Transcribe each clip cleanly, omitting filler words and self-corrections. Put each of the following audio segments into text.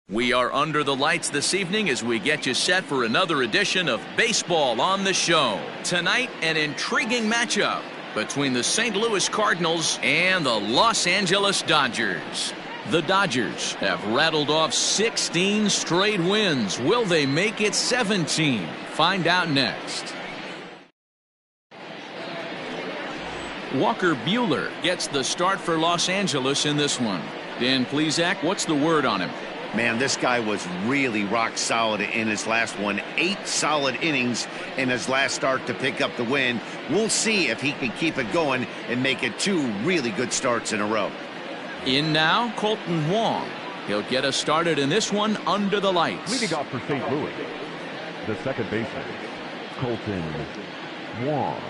We are under the lights this evening as we get you set for another edition of Baseball on the Show. Tonight, an intriguing matchup between the St. Louis Cardinals and the Los Angeles Dodgers. The Dodgers have rattled off 16 straight wins. Will they make it 17? Find out next. Walker Buehler gets the start for Los Angeles in this one. Dan Plesac, what's the word on him? Man, this guy was really rock solid in his last one. 8 solid innings in his last start to pick up the win. We'll see if he can keep it going and make it 2 really good starts in a row. In now, Colton Wong. He'll get us started in this one under the lights. Leading off for St. Louis, the second baseman, Colton Wong.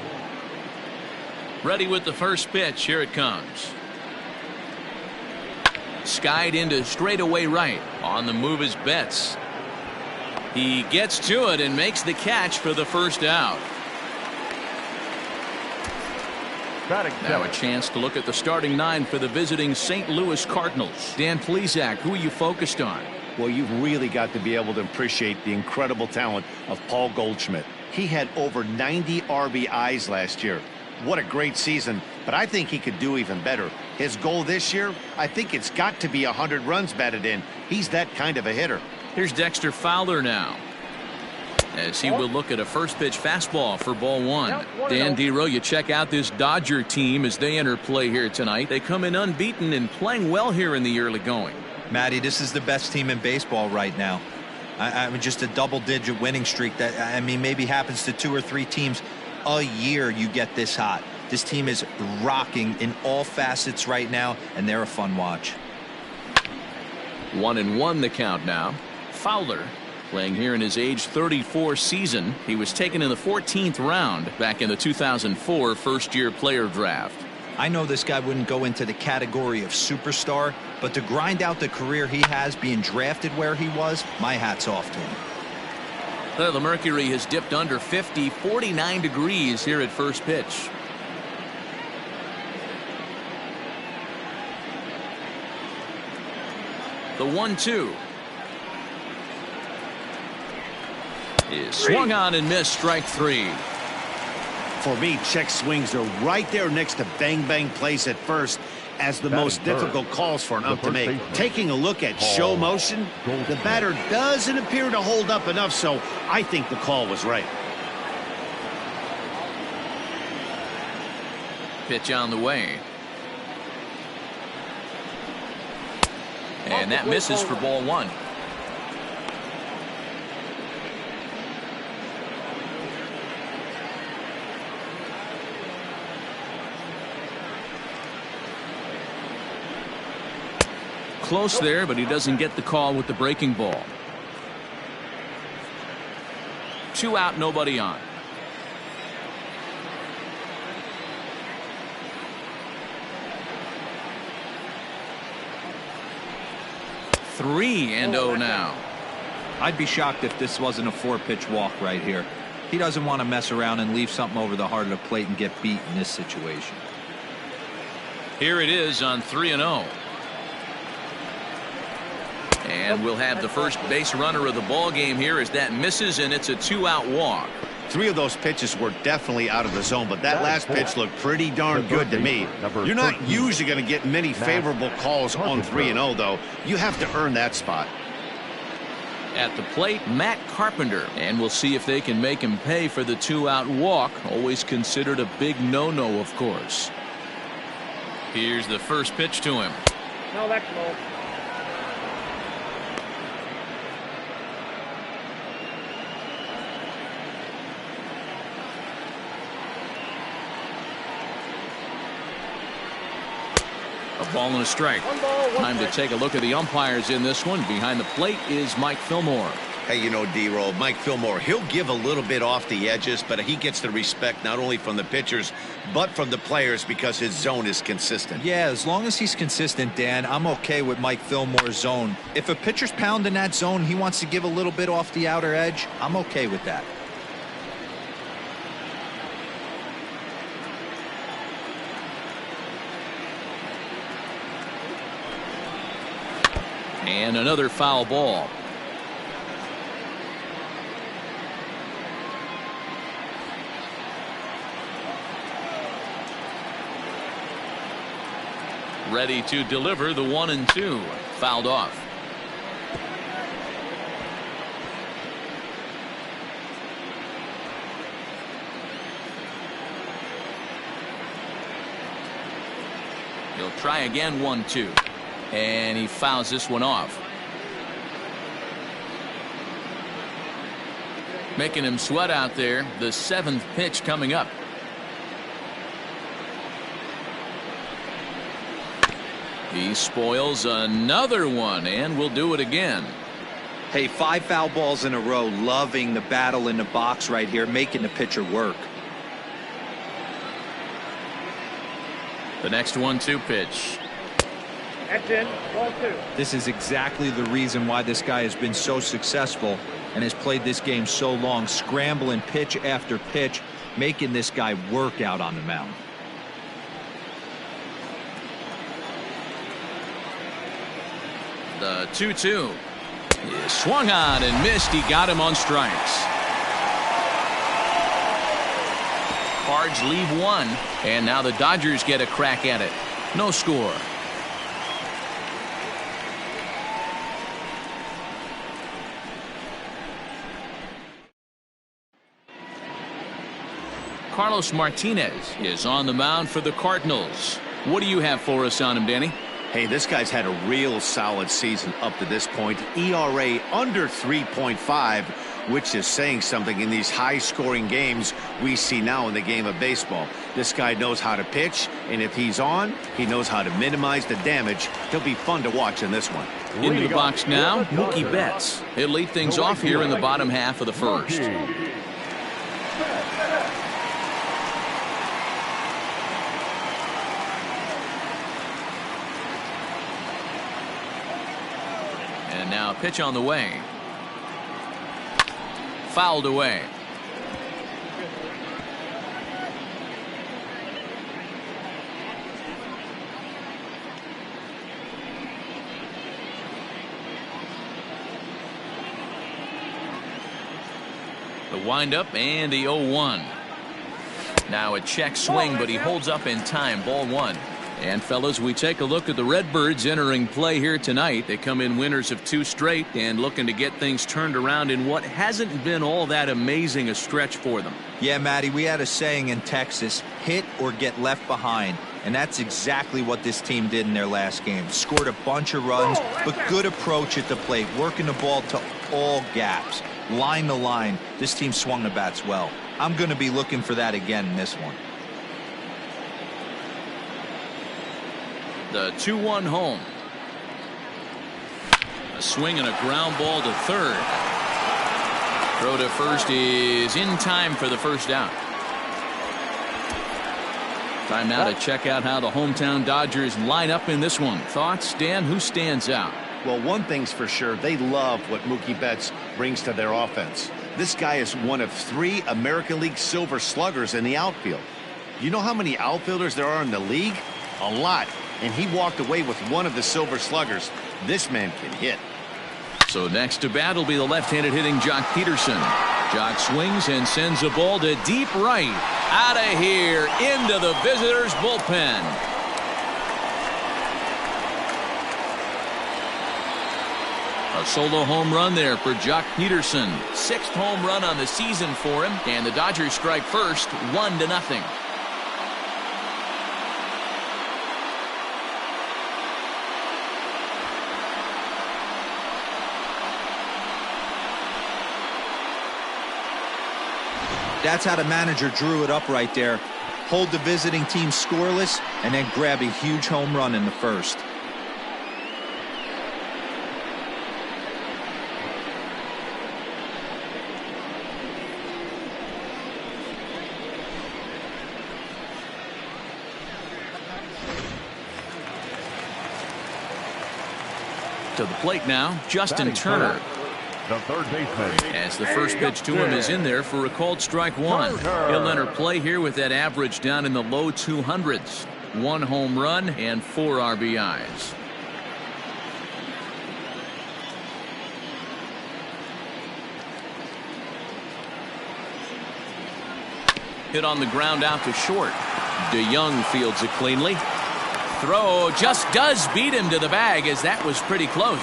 Ready with the first pitch. Here it comes. Skied into straightaway right. On the move is Betts. He gets to it and makes the catch for the first out. Now a chance to look at the starting 9 for the visiting St. Louis Cardinals. Dan Plesac, who are you focused on? Well, you've really got to be able to appreciate the incredible talent of Paul Goldschmidt. He had over 90 RBIs last year. What a great season, but I think he could do even better. His goal this year, I think it's got to be 100 runs batted in. He's that kind of a hitter. Here's Dexter Fowler now, as he will look at a first pitch fastball for ball 1. Dan Dero, you check out this Dodger team as they enter play here tonight. They come in unbeaten and playing well here in the early going. Matty, this is the best team in baseball right now. I mean, just a double-digit winning streak that, I mean, maybe happens to 2 or 3 teams a year. You get this hot. This team is rocking in all facets right now, and they're a fun watch. 1-1 the count now. Fowler playing here in his age 34 season. He was taken in the 14th round back in the 2004 first-year player draft. I know this guy wouldn't go into the category of superstar, but to grind out the career he has being drafted where he was, my hat's off to him. The mercury has dipped under 50, 49 degrees here at first pitch. The 1-2 is swung on and missed. Strike 3. For me, check swings are right there next to bang bang plays at first as the most difficult calls for an ump to make. Taking a look at show motion, the batter doesn't appear to hold up enough, so I think the call was right. Pitch on the way. And that misses for ball 1. Close there, but he doesn't get the call with the breaking ball. 2 out, nobody on. Three and 0 now. I'd be shocked if this wasn't a 4-pitch walk right here. He doesn't want to mess around and leave something over the heart of the plate and get beat in this situation. Here it is on 3-0. And we'll have the first base runner of the ball game here as that misses, and it's a 2-out walk. 3 of those pitches were definitely out of the zone, but that last pitch looked pretty darn good to me. You're not usually going to get many favorable calls on 3-0, though. You have to earn that spot. At the plate, Matt Carpenter, and we'll see if they can make him pay for the 2-out walk. Always considered a big no-no, of course. Here's the first pitch to him. No, that's low. A ball and a strike. Time to take a look at the umpires in this one. Behind the plate is Mike Fillmore. Hey, you know, D-Roll, Mike Fillmore, he'll give a little bit off the edges, but he gets the respect not only from the pitchers, but from the players because his zone is consistent. Yeah, as long as he's consistent, Dan, I'm okay with Mike Fillmore's zone. If a pitcher's pounding that zone, he wants to give a little bit off the outer edge, I'm okay with that. And another foul ball. Ready to deliver the 1-2. Fouled off. He'll try again, 1-2. And he fouls this one off. Making him sweat out there. The 7th pitch coming up. He spoils another one, and will do it again. Hey, 5 foul balls in a row. Loving the battle in the box right here, making the pitcher work. The next 1-2 pitch. That's in. 1-2. This is exactly the reason why this guy has been so successful and has played this game so long. Scrambling pitch after pitch, making this guy work out on the mound. The 2-2 is swung on and missed. He got him on strikes. Cards leave 1, and now the Dodgers get a crack at it. No score. Carlos Martinez is on the mound for the Cardinals. What do you have for us on him, Danny? Hey, this guy's had a real solid season up to this point. ERA under 3.5, which is saying something in these high-scoring games we see now in the game of baseball. This guy knows how to pitch, and if he's on, he knows how to minimize the damage. He'll be fun to watch in this one. Into the box now, Mookie Betts. He'll lead things off here in the bottom half of the first. And now pitch on the way. Fouled away. The windup and the 0-1. Now a check swing, but he holds up in time. Ball 1. And fellas, we take a look at the Redbirds entering play here tonight. They come in winners of 2 straight and looking to get things turned around in what hasn't been all that amazing a stretch for them. Yeah, Matty, we had a saying in Texas, hit or get left behind. And that's exactly what this team did in their last game. Scored a bunch of runs, but good approach at the plate, working the ball to all gaps. Line to line, this team swung the bats well. I'm going to be looking for that again in this one. The 2-1 home. A swing and a ground ball to third. Throw to first is in time for the first out. Time now to check out how the hometown Dodgers line up in this one. Thoughts, Dan? Who stands out? Well, one thing's for sure, they love what Mookie Betts brings to their offense. This guy is one of 3 American League Silver Sluggers in the outfield. You know how many outfielders there are in the league? A lot. And he walked away with one of the Silver Sluggers. This man can hit. So next to bat will be the left-handed hitting Jock Peterson. Jock swings and sends a ball to deep right. Out of here into the visitors' bullpen. A solo home run there for Jock Peterson. 6th home run on the season for him. And the Dodgers strike first, 1-0. That's how the manager drew it up right there. Hold the visiting team scoreless and then grab a huge home run in the first. To the plate now, Justin Turner. The third baseman. As the first pitch to him is in there for a called strike 1. He'll enter play here with that average down in the low 200s. 1 home run and 4 RBIs. Hit on the ground out to short. DeYoung fields it cleanly. Throw just does beat him to the bag, as that was pretty close.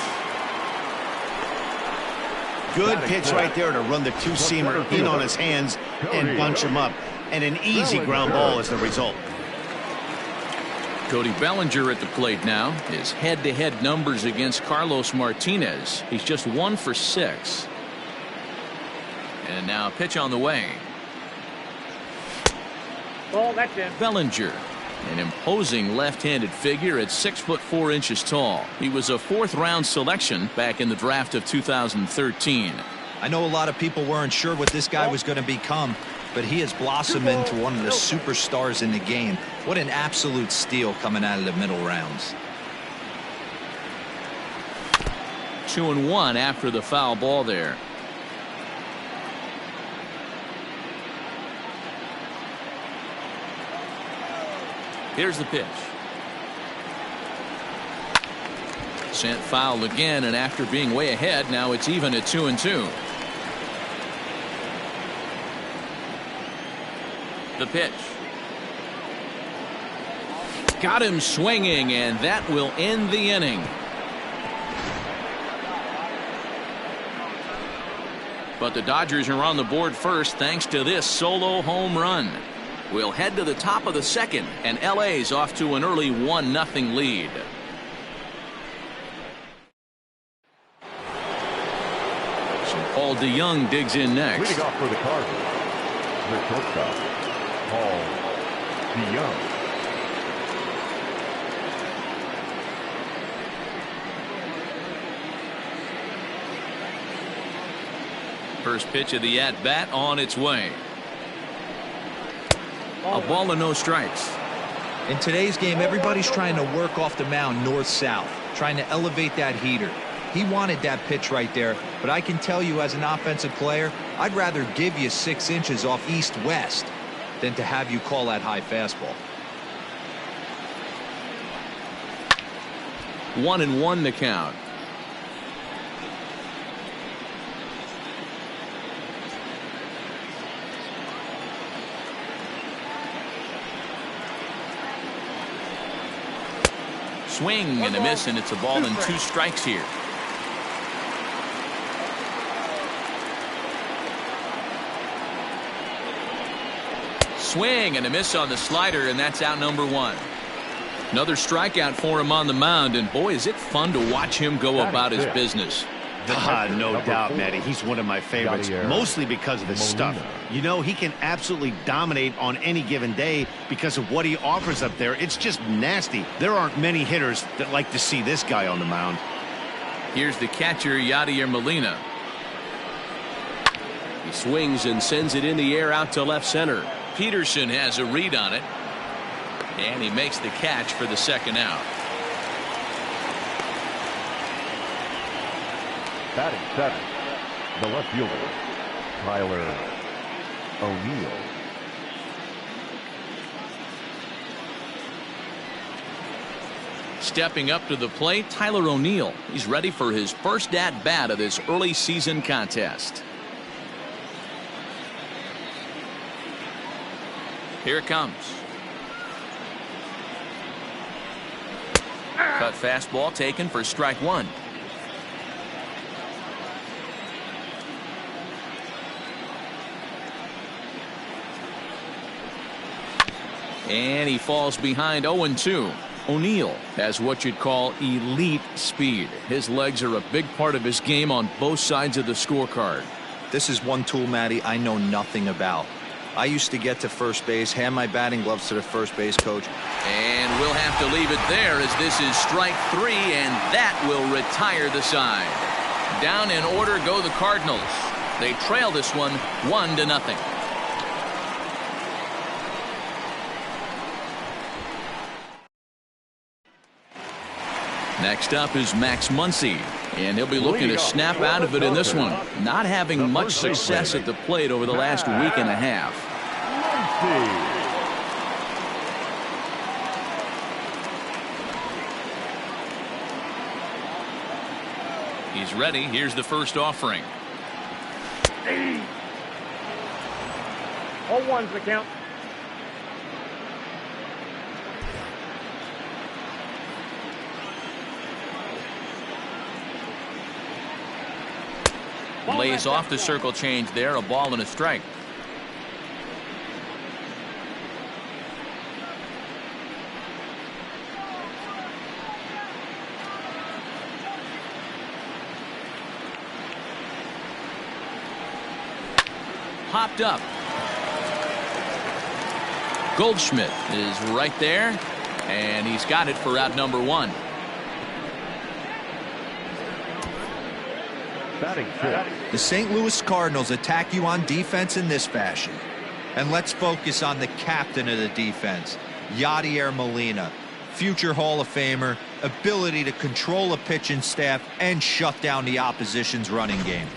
Good pitch right there to run the two-seamer in on his hands and bunch him up. And an easy ground ball is the result. Cody Bellinger at the plate now. His head-to-head numbers against Carlos Martinez. He's just 1 for 6. And now a pitch on the way. Ball, that's in. Bellinger, an imposing left-handed figure at 6'4" tall. He was a 4th-round selection back in the draft of 2013. I know a lot of people weren't sure what this guy was going to become, but he has blossomed into one of the superstars in the game. What an absolute steal coming out of the middle rounds. 2-1 after the foul ball there. Here's the pitch. Sent foul again, and after being way ahead, now it's even at 2-2. The pitch. Got him swinging, and that will end the inning. But the Dodgers are on the board first thanks to this solo home run. We'll head to the top of the second, and LA's off to an early 1-0 lead. So Paul DeYoung digs in next. Leading off for the Cardinals, the shortstop, Paul DeYoung. First pitch of the at-bat on its way. A ball and no strikes. In today's game, everybody's trying to work off the mound north-south, trying to elevate that heater. He wanted that pitch right there, but I can tell you as an offensive player, I'd rather give you 6 inches off east-west than to have you call that high fastball. 1-1 the count. Swing and a miss, and it's a ball and 2 strikes here. Swing and a miss on the slider, and that's out number 1. Another strikeout for him on the mound, and boy, is it fun to watch him go about his business. No doubt, Matty. He's one of my favorites, mostly because of his stuff. You know, he can absolutely dominate on any given day because of what he offers up there. It's just nasty. There aren't many hitters that like to see this guy on the mound. Here's the catcher, Yadier Molina. He swings and sends it in the air out to left center. Peterson has a read on it, and he makes the catch for the second out. Batting 7, the left fielder, Tyler O'Neill. Stepping up to the plate, Tyler O'Neill. He's ready for his first at-bat of this early season contest. Here it comes. Cut fastball taken for strike 1. And he falls behind 0-2. O'Neill has what you'd call elite speed. His legs are a big part of his game on both sides of the scorecard. This is one tool, Matty, I know nothing about. I used to get to first base, hand my batting gloves to the first base coach. And we'll have to leave it there, as this is strike 3, and that will retire the side. Down in order go the Cardinals. They trail this one 1-0. Next up is Max Muncy, and he'll be looking to snap out of it in this one. Not having much success at the plate over the last week and a half. He's ready. Here's the first offering. 0-1's the count. Lays off the circle change there. A ball and a strike. Popped up. Goldschmidt is right there, and he's got it for out number one. Batting fifth. The St. Louis Cardinals attack you on defense in this fashion. And let's focus on the captain of the defense, Yadier Molina. Future Hall of Famer, ability to control a pitching staff and shut down the opposition's running game.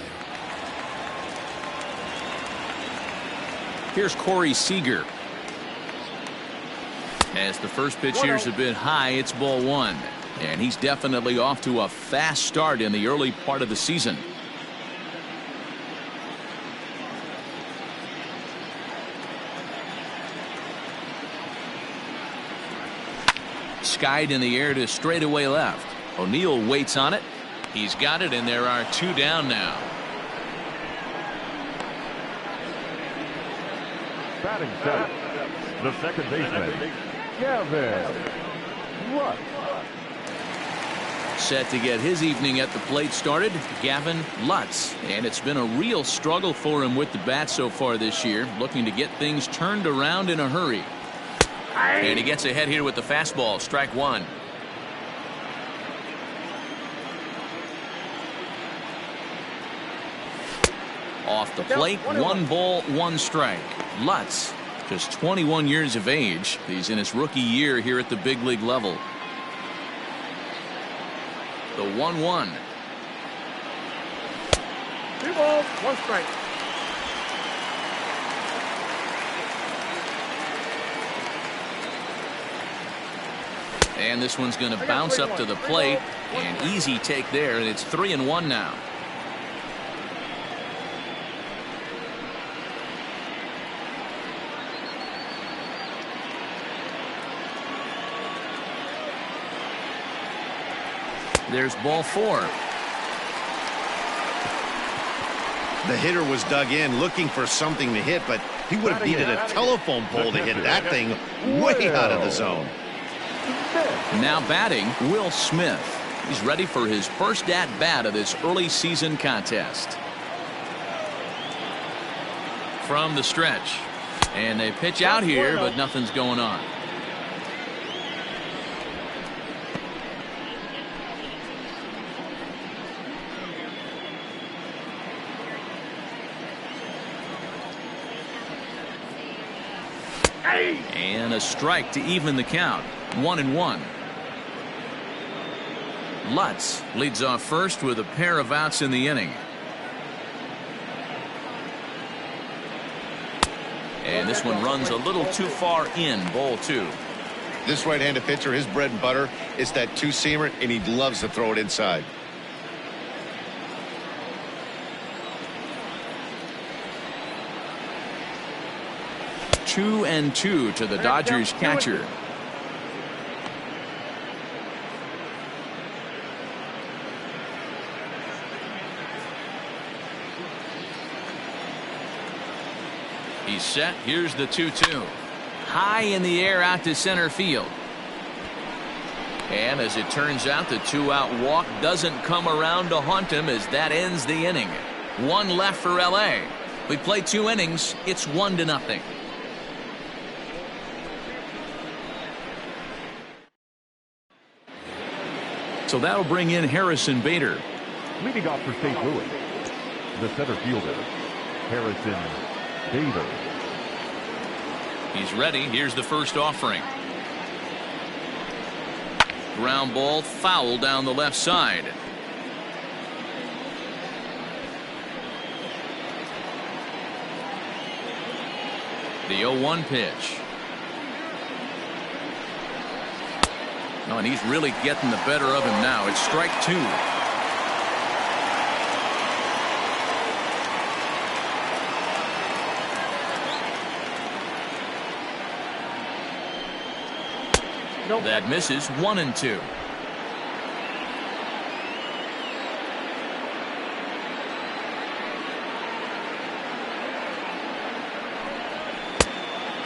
Here's Corey Seager. As the first pitch here's a bit high, it's ball one. And he's definitely off to a fast start in the early part of the season. Skied in the air to straightaway left. O'Neill waits on it. He's got it, and there are two down now. Batting seventh. The second baseman, Gavin Lutz. Set to get his evening at the plate started, Gavin Lutz. And it's been a real struggle for him with the bat so far this year, looking to get things turned around in a hurry. And he gets ahead here with the fastball. Strike one. Off the plate, 1 ball, 1 strike. Lutz, just 21 years of age. He's in his rookie year here at the big league level. The 1-1. 2 balls, 1 strike. And this one's going to bounce up to the plate. An easy take there, and it's 3-1 now. There's ball 4. The hitter was dug in looking for something to hit, but he would have needed a telephone pole to hit that thing way out of the zone. Now batting, Will Smith. He's ready for his first at-bat of this early season contest. From the stretch. And they pitch out here, but nothing's going on. And a strike to even the count. 1-1. Lutz leads off first with a pair of outs in the inning. And this one runs a little too far in. Ball 2. This right-handed pitcher, his bread and butter is that two-seamer, and he loves to throw it inside. Two and 2 to the Dodgers catcher. He's set. Here's the 2-2. High in the air out to center field. And as it turns out, the 2-out walk doesn't come around to haunt him as that ends the inning. 1 left for LA. We play 2 innings. It's 1-0. So that'll bring in Harrison Bader. Leading off for St. Louis, the center fielder, Harrison Bader. He's ready. Here's the first offering. Ground ball, foul down the left side. The 0-1 pitch. Oh, and he's really getting the better of him now. It's strike 2. Nope. That misses. 1-2.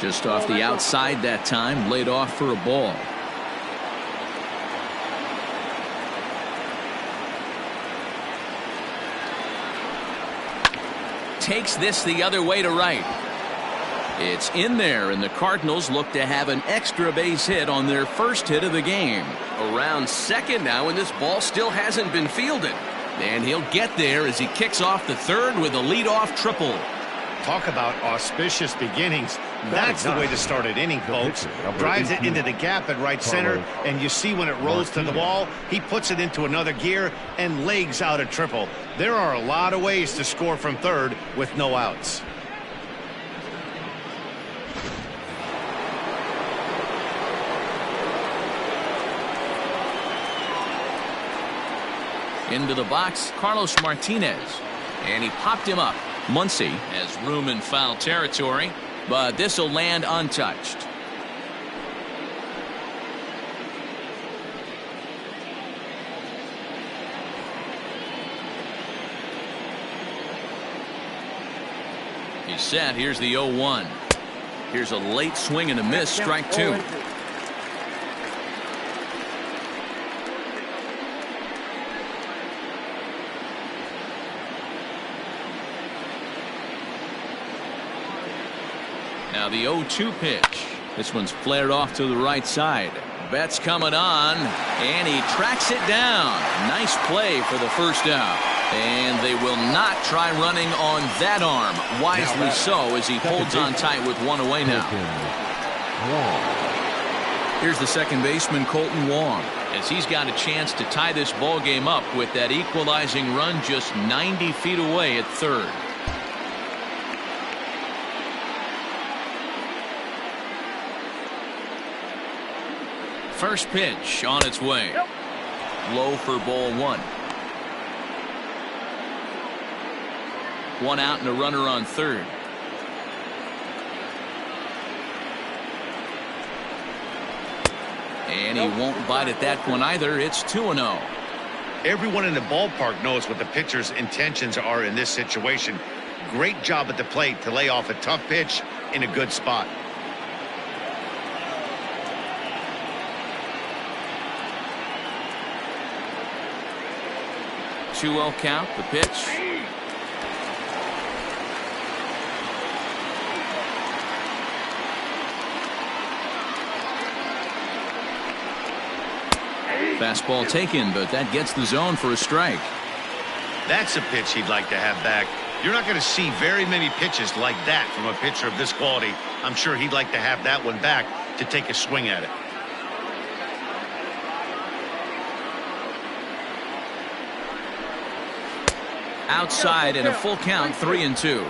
Just off the outside that time, laid off for a ball. Takes this the other way to right. It's in there, and the Cardinals look to have an extra base hit on their first hit of the game. Around second now, and this ball still hasn't been fielded. And he'll get there as he kicks off the third with a leadoff triple. Talk about auspicious beginnings. That's the way to start an inning, folks. Drives it into the gap at right center, and you see when it rolls to the wall, he puts it into another gear and legs out a triple. There are a lot of ways to score from third with no outs. Into the box, Carlos Martinez. And he popped him up. Muncy has room in foul territory, but this will land untouched. He's set. Here's the 0-1. Here's a late swing and a miss. Strike two. Now the 0-2 pitch. This one's flared off to the right side. Betts coming on, and he tracks it down. Nice play for the first out. And they will not try running on that arm. Wisely so, as he holds on tight with one away now. Here's the second baseman, Colton Wong, as he's got a chance to tie this ball game up with that equalizing run just 90 feet away at third. First pitch on its way. Low for ball one. One out and a runner on third. And he won't bite at that one either. It's 2-0. Everyone in the ballpark knows what the pitcher's intentions are in this situation. Great job at the plate to lay off a tough pitch in a good spot. 2-0 count. The pitch. Fastball taken, but that gets the zone for a strike. That's a pitch he'd like to have back. You're not going to see very many pitches like that from a pitcher of this quality. I'm sure he'd like to have that one back to take a swing at it. Outside and a full count, 3-2.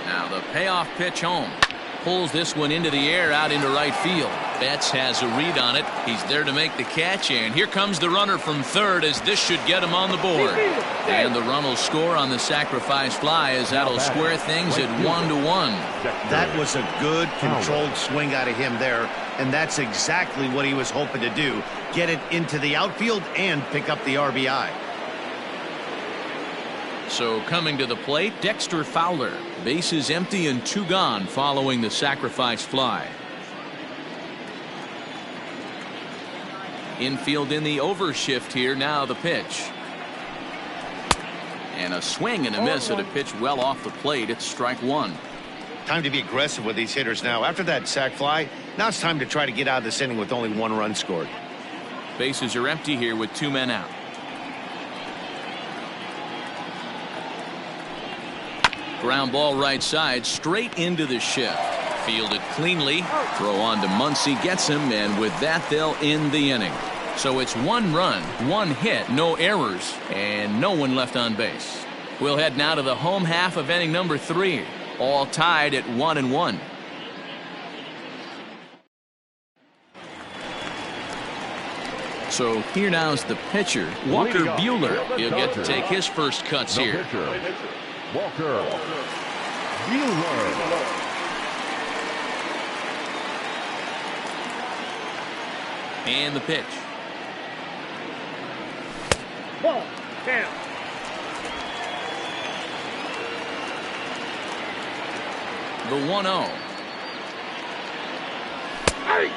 Now the payoff pitch home. Pulls this one into the air out into right field. Betts has a read on it. He's there to make the catch, and here comes the runner from third as this should get him on the board. And the run will score on the sacrifice fly as that'll square things at 1-1. That was a good controlled swing out of him there, and that's exactly what he was hoping to do. Get it into the outfield and pick up the RBI. So coming to the plate, Dexter Fowler. Bases empty and 2 gone following the sacrifice fly. Infield in the overshift here. Now the pitch. And a swing and a miss at a pitch well off the plate. It's strike one. Time to be aggressive with these hitters now. After that sac fly, now it's time to try to get out of this inning with only 1 run scored. Bases are empty here with 2 men out. Ground ball right side, straight into the shift. Fielded cleanly. Throw on to Muncy, gets him, and with that they'll end the inning. So it's 1 run, 1 hit, no errors, and no one left on base. We'll head now to the home half of inning number 3. All tied at 1-1. So here now is the pitcher, Walker Buehler. He'll get to take his first cuts The here. pitcher, Walker Buehler. And the pitch. Ball. Down. The 1-0. Hey.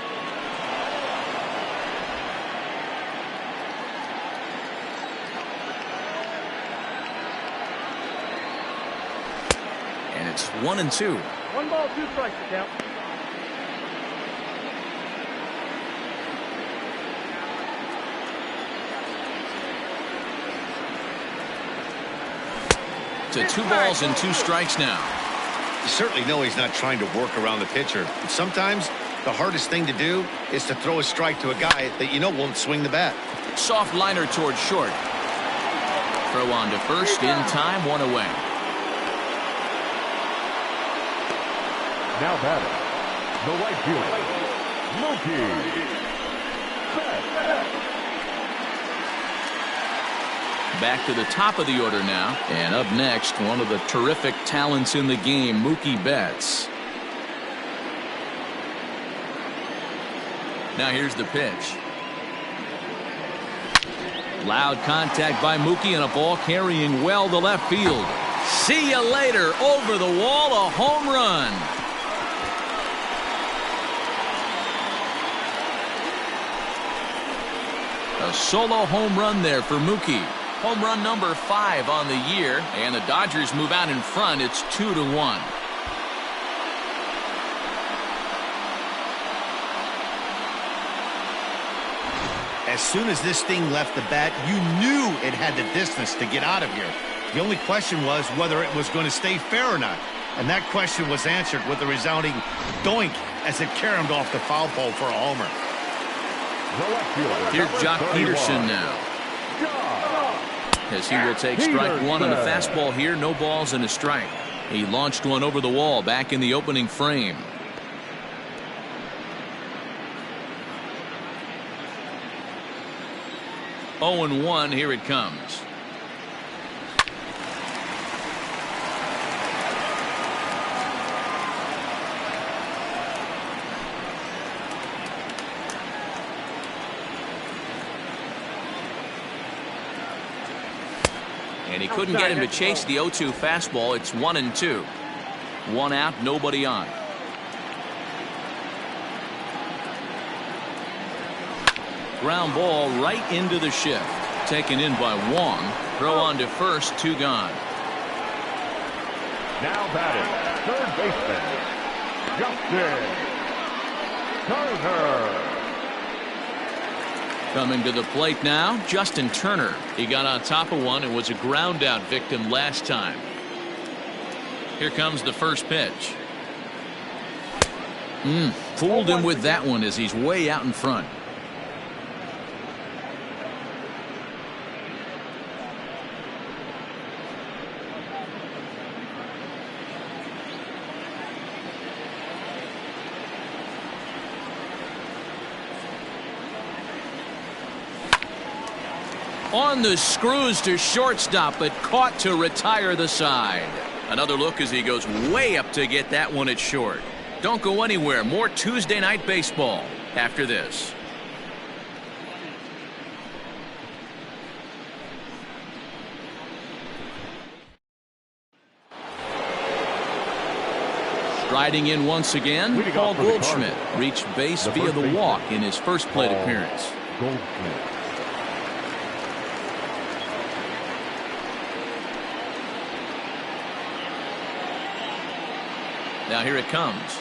And it's 1-2. 1 ball, 2 strikes to count. To 2 balls and 2 strikes now. You certainly know he's not trying to work around the pitcher. But sometimes the hardest thing to do is to throw a strike to a guy that you know won't swing the bat. Soft liner towards short. Throw on to first in time, 1 away. Now batting, the right fielder, Mookie Betts. Back to the top of the order now. And up next, one of the terrific talents in the game, Mookie Betts. Now here's the pitch. Loud contact by Mookie and a ball carrying well to left field. See you later. Over the wall, a home run. A solo home run there for Mookie. Home run number 5 on the year, and the Dodgers move out in front. It's 2-1. As soon as this thing left the bat, you knew it had the distance to get out of here. The only question was whether it was going to stay fair or not. And that question was answered with a resounding doink as it caromed off the foul pole for a homer. Here's Jock Peterson now. As he will take strike 1 on the fastball here. No balls and a strike. He launched one over the wall back in the opening frame. Oh and 1. Here it comes. And he couldn't get him to chase the 0-2 fastball. It's 1-2. 1 out, nobody on. Ground ball right into the shift. Taken in by Wong. Throw on to first, 2 gone. Now batting, third baseman, Justin Turner. Coming to the plate now, Justin Turner. He got on top of one and was a ground out victim last time. Here comes the first pitch. Fooled him with that one as he's way out in front. On the screws to shortstop, but caught to retire the side. Another look as he goes way up to get that one at short. Don't go anywhere. More Tuesday Night Baseball after this. Striding in once again, Paul Goldschmidt reached base via the walk in his first plate appearance. Goldschmidt. Now here it comes.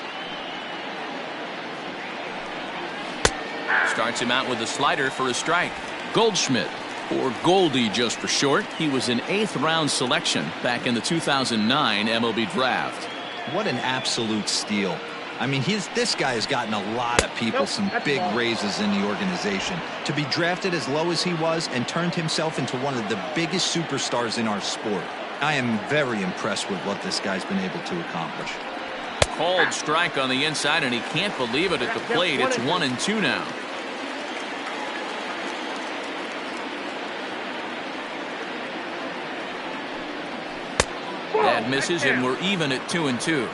Starts him out with a slider for a strike. Goldschmidt, or Goldie just for short. He was an 8th round selection back in the 2009 MLB draft. What an absolute steal. I mean, this guy has gotten a lot of people some big raises in the organization. To be drafted as low as he was and turned himself into one of the biggest superstars in our sport. I am very impressed with what this guy's been able to accomplish. Called strike on the inside, and he can't believe it at the plate. It's 1-2 now. That misses, and we're even at 2-2.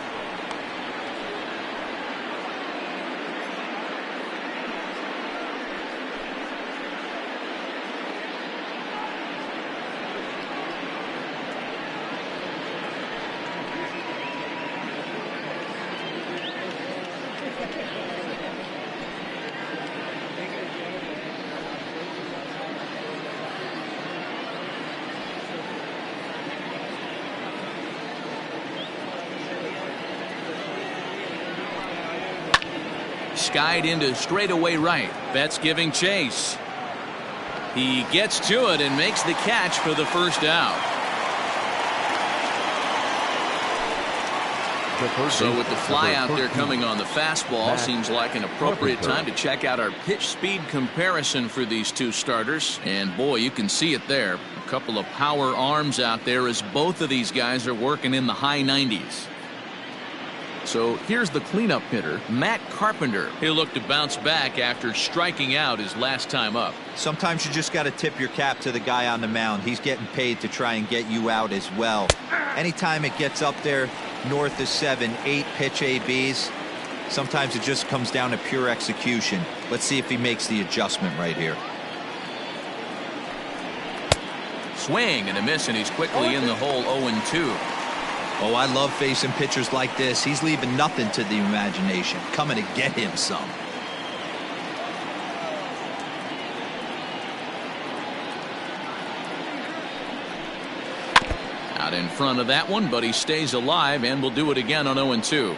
Skied into straightaway right. Betts giving chase. He gets to it and makes the catch for the first out. So with the fly out there coming on the fastball, seems like an appropriate time to check out our pitch speed comparison for these two starters. And boy, you can see it there. A couple of power arms out there as both of these guys are working in the high 90s. So here's the cleanup hitter, Matt Carpenter. He'll look to bounce back after striking out his last time up. Sometimes you just got to tip your cap to the guy on the mound. He's getting paid to try and get you out as well. Anytime it gets up there north of 7, 8 pitch ABs, sometimes it just comes down to pure execution. Let's see if he makes the adjustment right here. Swing and a miss, and he's quickly in the hole. 0-2. Oh, I love facing pitchers like this. He's leaving nothing to the imagination. Coming to get him some. Out in front of that one, but he stays alive and will do it again on 0-2.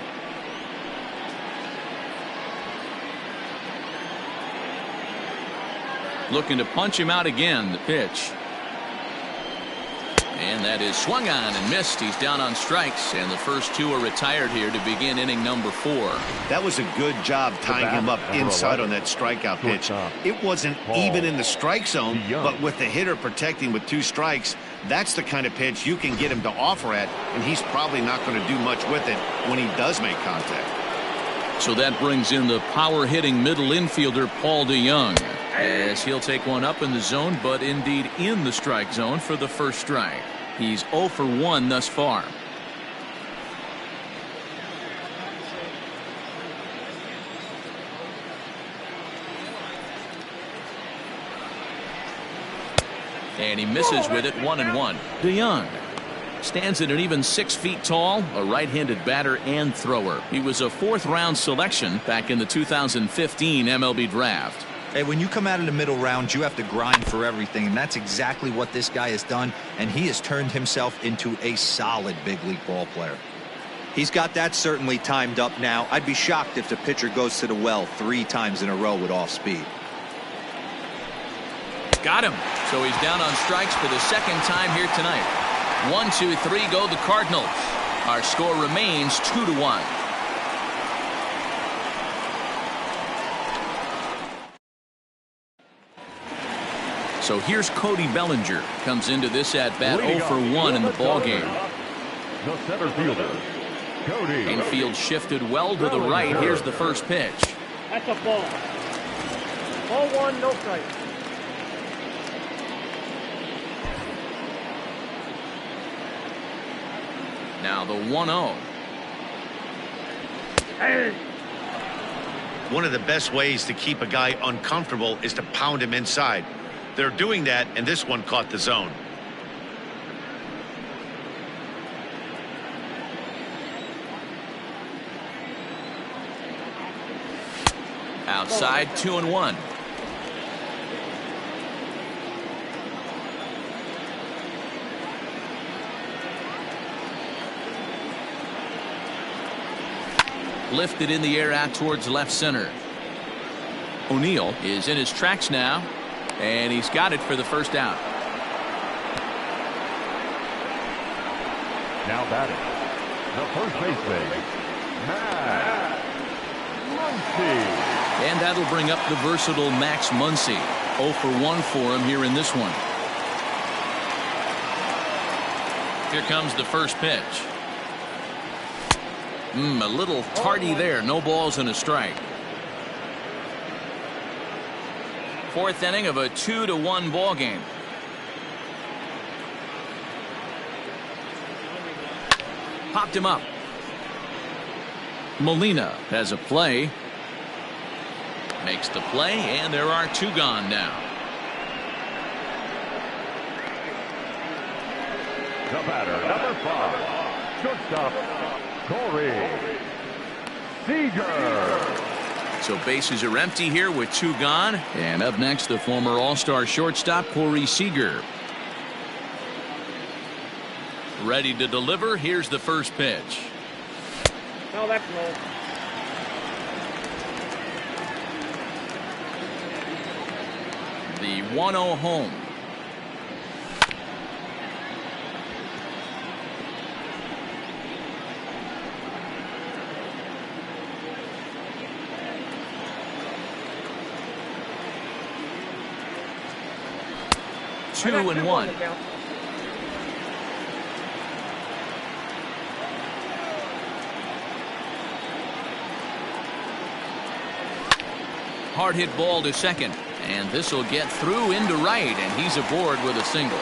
Looking to punch him out again. The pitch. And that is swung on and missed. He's down on strikes, and the first two are retired here to begin inning number 4. That was a good job tying him up inside on that strikeout pitch. It wasn't even in the strike zone, but with the hitter protecting with 2 strikes, that's the kind of pitch you can get him to offer at, and he's probably not going to do much with it when he does make contact. So that brings in the power-hitting middle infielder Paul DeJong, as he'll take one up in the zone, but indeed in the strike zone for the first strike. He's 0 for 1 thus far. And he misses with it. 1-1. DeJong stands at an even 6 feet tall, a right-handed batter and thrower. He was a 4th-round selection back in the 2015 MLB draft. Hey, when you come out of the middle round, you have to grind for everything, and that's exactly what this guy has done, and he has turned himself into a solid big league ball player. He's got that certainly timed up now. I'd be shocked if the pitcher goes to the well 3 times in a row with off speed. Got him. So he's down on strikes for the second time here tonight. 1, 2, 3 go the Cardinals. Our score remains 2-1. So here's Cody Bellinger. Comes into this at-bat 0 for 1 in the ballgame. The center fielder, Cody. Infield shifted well to the right. Here's the first pitch. That's a ball. Ball 1, no strike. Now the 1-0. Hey. One of the best ways to keep a guy uncomfortable is to pound him inside. They're doing that, and this one caught the zone. Outside, 2-1. Lifted in the air out towards left center. O'Neill is in his tracks now, and he's got it for the first out. Now batting, the first baseman, Max Muncy. And that'll bring up the versatile Max Muncy. 0 for 1 for him here in this one. Here comes the first pitch. A little tardy there. No balls and a strike. 4th inning of a 2-1 ball game. Popped him up. Molina has a play. Makes the play, and there are 2 gone now. The batter, number 5, shortstop, Corey Seager. So bases are empty here with 2 gone. And up next, the former All-Star shortstop, Corey Seager. Ready to deliver. Here's the first pitch. No, that's low. The 1-0 home. I got 2-1. on the count. Hard hit ball to second. And this will get through into right, and he's aboard with a single.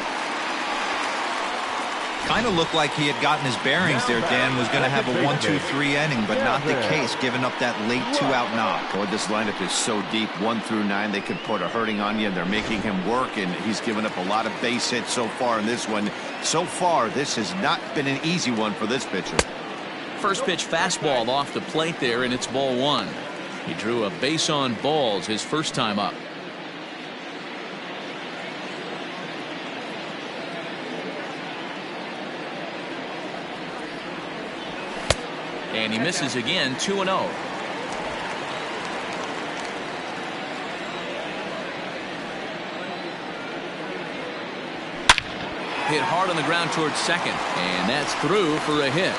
Kind of looked like he had gotten his bearings there, Dan. Was going to have a 1-2-3 inning, but not the case, giving up that late 2-out knock. Boy, this lineup is so deep, 1 through 9. They could put a hurting on you, and they're making him work, and he's given up a lot of base hits so far in this one. So far, this has not been an easy one for this pitcher. First pitch fastball off the plate there, and it's ball 1. He drew a base on balls his first time up. And he misses again, 2-0. Hit hard on the ground towards second, and that's through for a hit.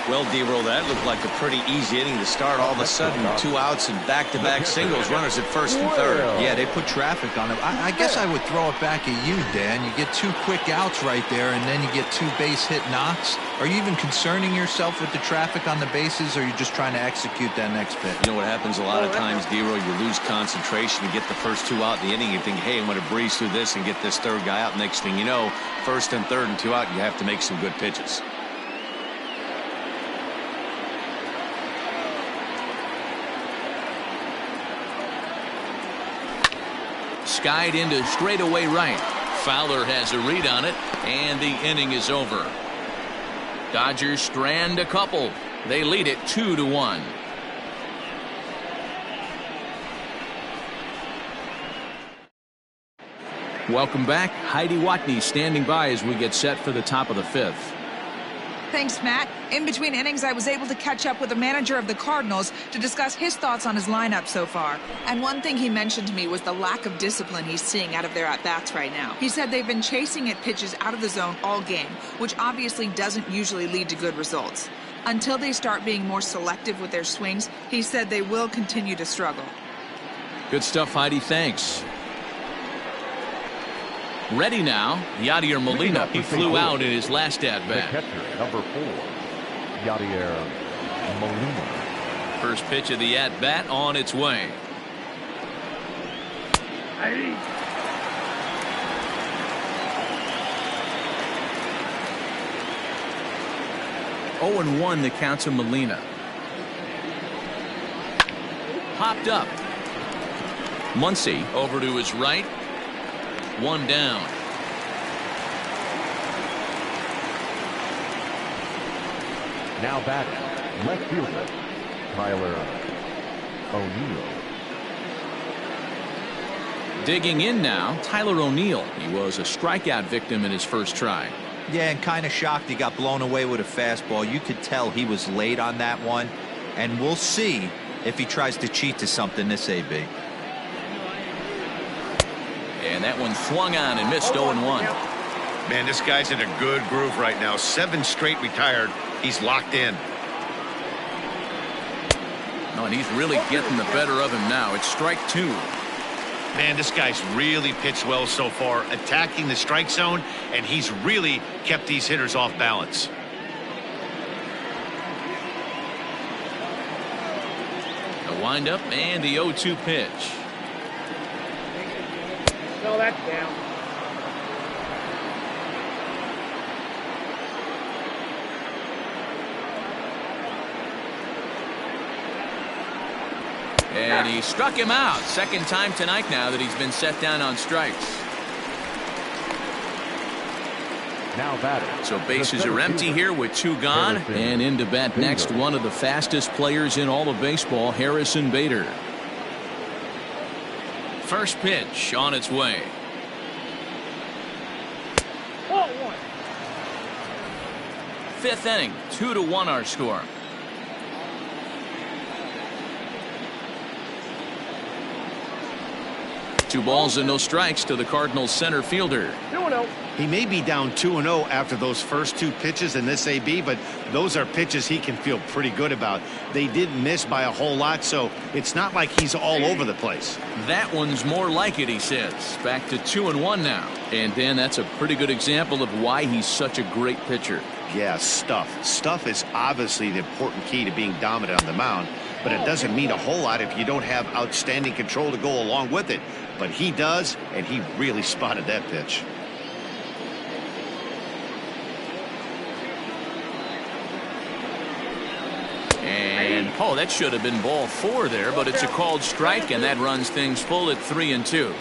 Well, D-Roll, that looked like a pretty easy inning to start. All of a sudden, 2 outs and back-to-back singles, runners at first and third. Yeah, they put traffic on him. I guess I would throw it back at you, Dan. You get 2 quick outs right there, and then you get 2 base hit knocks. Are you even concerning yourself with the traffic on the bases, or are you just trying to execute that next pitch? You know what happens a lot of times, D-Roll, you lose concentration. You get the first 2 out in the inning. You think, hey, I'm going to breeze through this and get this third guy out. Next thing you know, first and third and 2 out, you have to make some good pitches. Skied into straightaway right. Fowler has a read on it, and the inning is over. Dodgers strand a couple. They lead it 2-1. Welcome back. Heidi Watney standing by as we get set for the top of the 5th. Thanks, Matt. In between innings, I was able to catch up with the manager of the Cardinals to discuss his thoughts on his lineup so far. And one thing he mentioned to me was the lack of discipline he's seeing out of their at-bats right now. He said they've been chasing at pitches out of the zone all game, which obviously doesn't usually lead to good results. Until they start being more selective with their swings, he said they will continue to struggle. Good stuff, Heidi. Thanks. Ready now, Yadier Molina. He flew out in his last at The bat. catcher, number 4, Yadier Molina. First pitch of the at bat on its way. 0-1 the count to Molina. Popped up. Muncy over to his right. 1 down. Now batting, left fielder, Tyler O'Neill. Digging in now, Tyler O'Neill. He was a strikeout victim in his first try. Yeah, and kind of shocked he got blown away with a fastball. You could tell he was late on that one, and we'll see if he tries to cheat to something this AB. And that one swung on and missed. 0-1. Man, this guy's in a good groove right now. 7 straight retired. He's locked in. Oh, and he's really getting the better of him now. It's strike 2. Man, this guy's really pitched well so far, attacking the strike zone, and he's really kept these hitters off balance. The windup and the 0-2 pitch. No, that's down. And he struck him out. Second time tonight now that he's been set down on strikes. Now batting. So bases are empty here with 2 gone. And in to bat next, one of the fastest players in all of baseball, Harrison Bader. First pitch on its way. Ball 1. Fifth inning, 2-1 our score. Two balls and no strikes to the Cardinals center fielder. 2-0. He may be down 2-0 after those first 2 pitches in this AB, but those are pitches he can feel pretty good about. They didn't miss by a whole lot, so it's not like he's all over the place. That one's more like it, he says. Back to 2-1 now. And Dan, that's a pretty good example of why he's such a great pitcher. Yeah, stuff. Stuff is obviously the important key to being dominant on the mound, but it doesn't mean a whole lot if you don't have outstanding control to go along with it. But he does, and he really spotted that pitch. And oh, that should have been ball 4 there, but it's a called strike, and that runs things full at 3-2.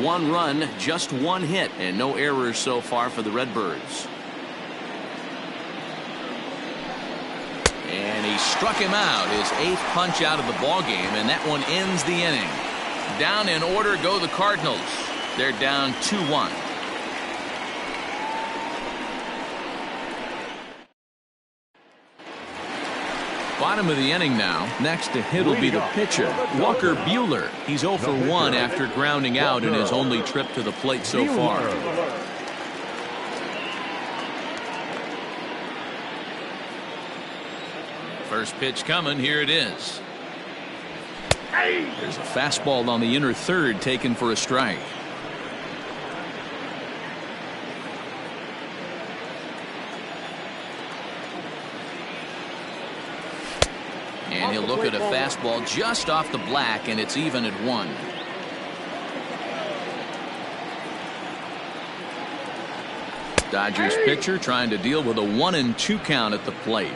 One run, just 1 hit, and no errors so far for the Redbirds. And he struck him out, his 8th punch out of the ballgame, and that one ends the inning. Down in order go the Cardinals. They're down 2-1. Bottom of the inning now. Next to hit will be the pitcher, Walker Buehler. He's 0 for 1 after grounding out in his only trip to the plate so far. First pitch coming. Here it is. There's a fastball on the inner third taken for a strike. And he'll look at a fastball just off the black, and it's even at 1. Dodgers pitcher trying to deal with a 1-2 count at the plate.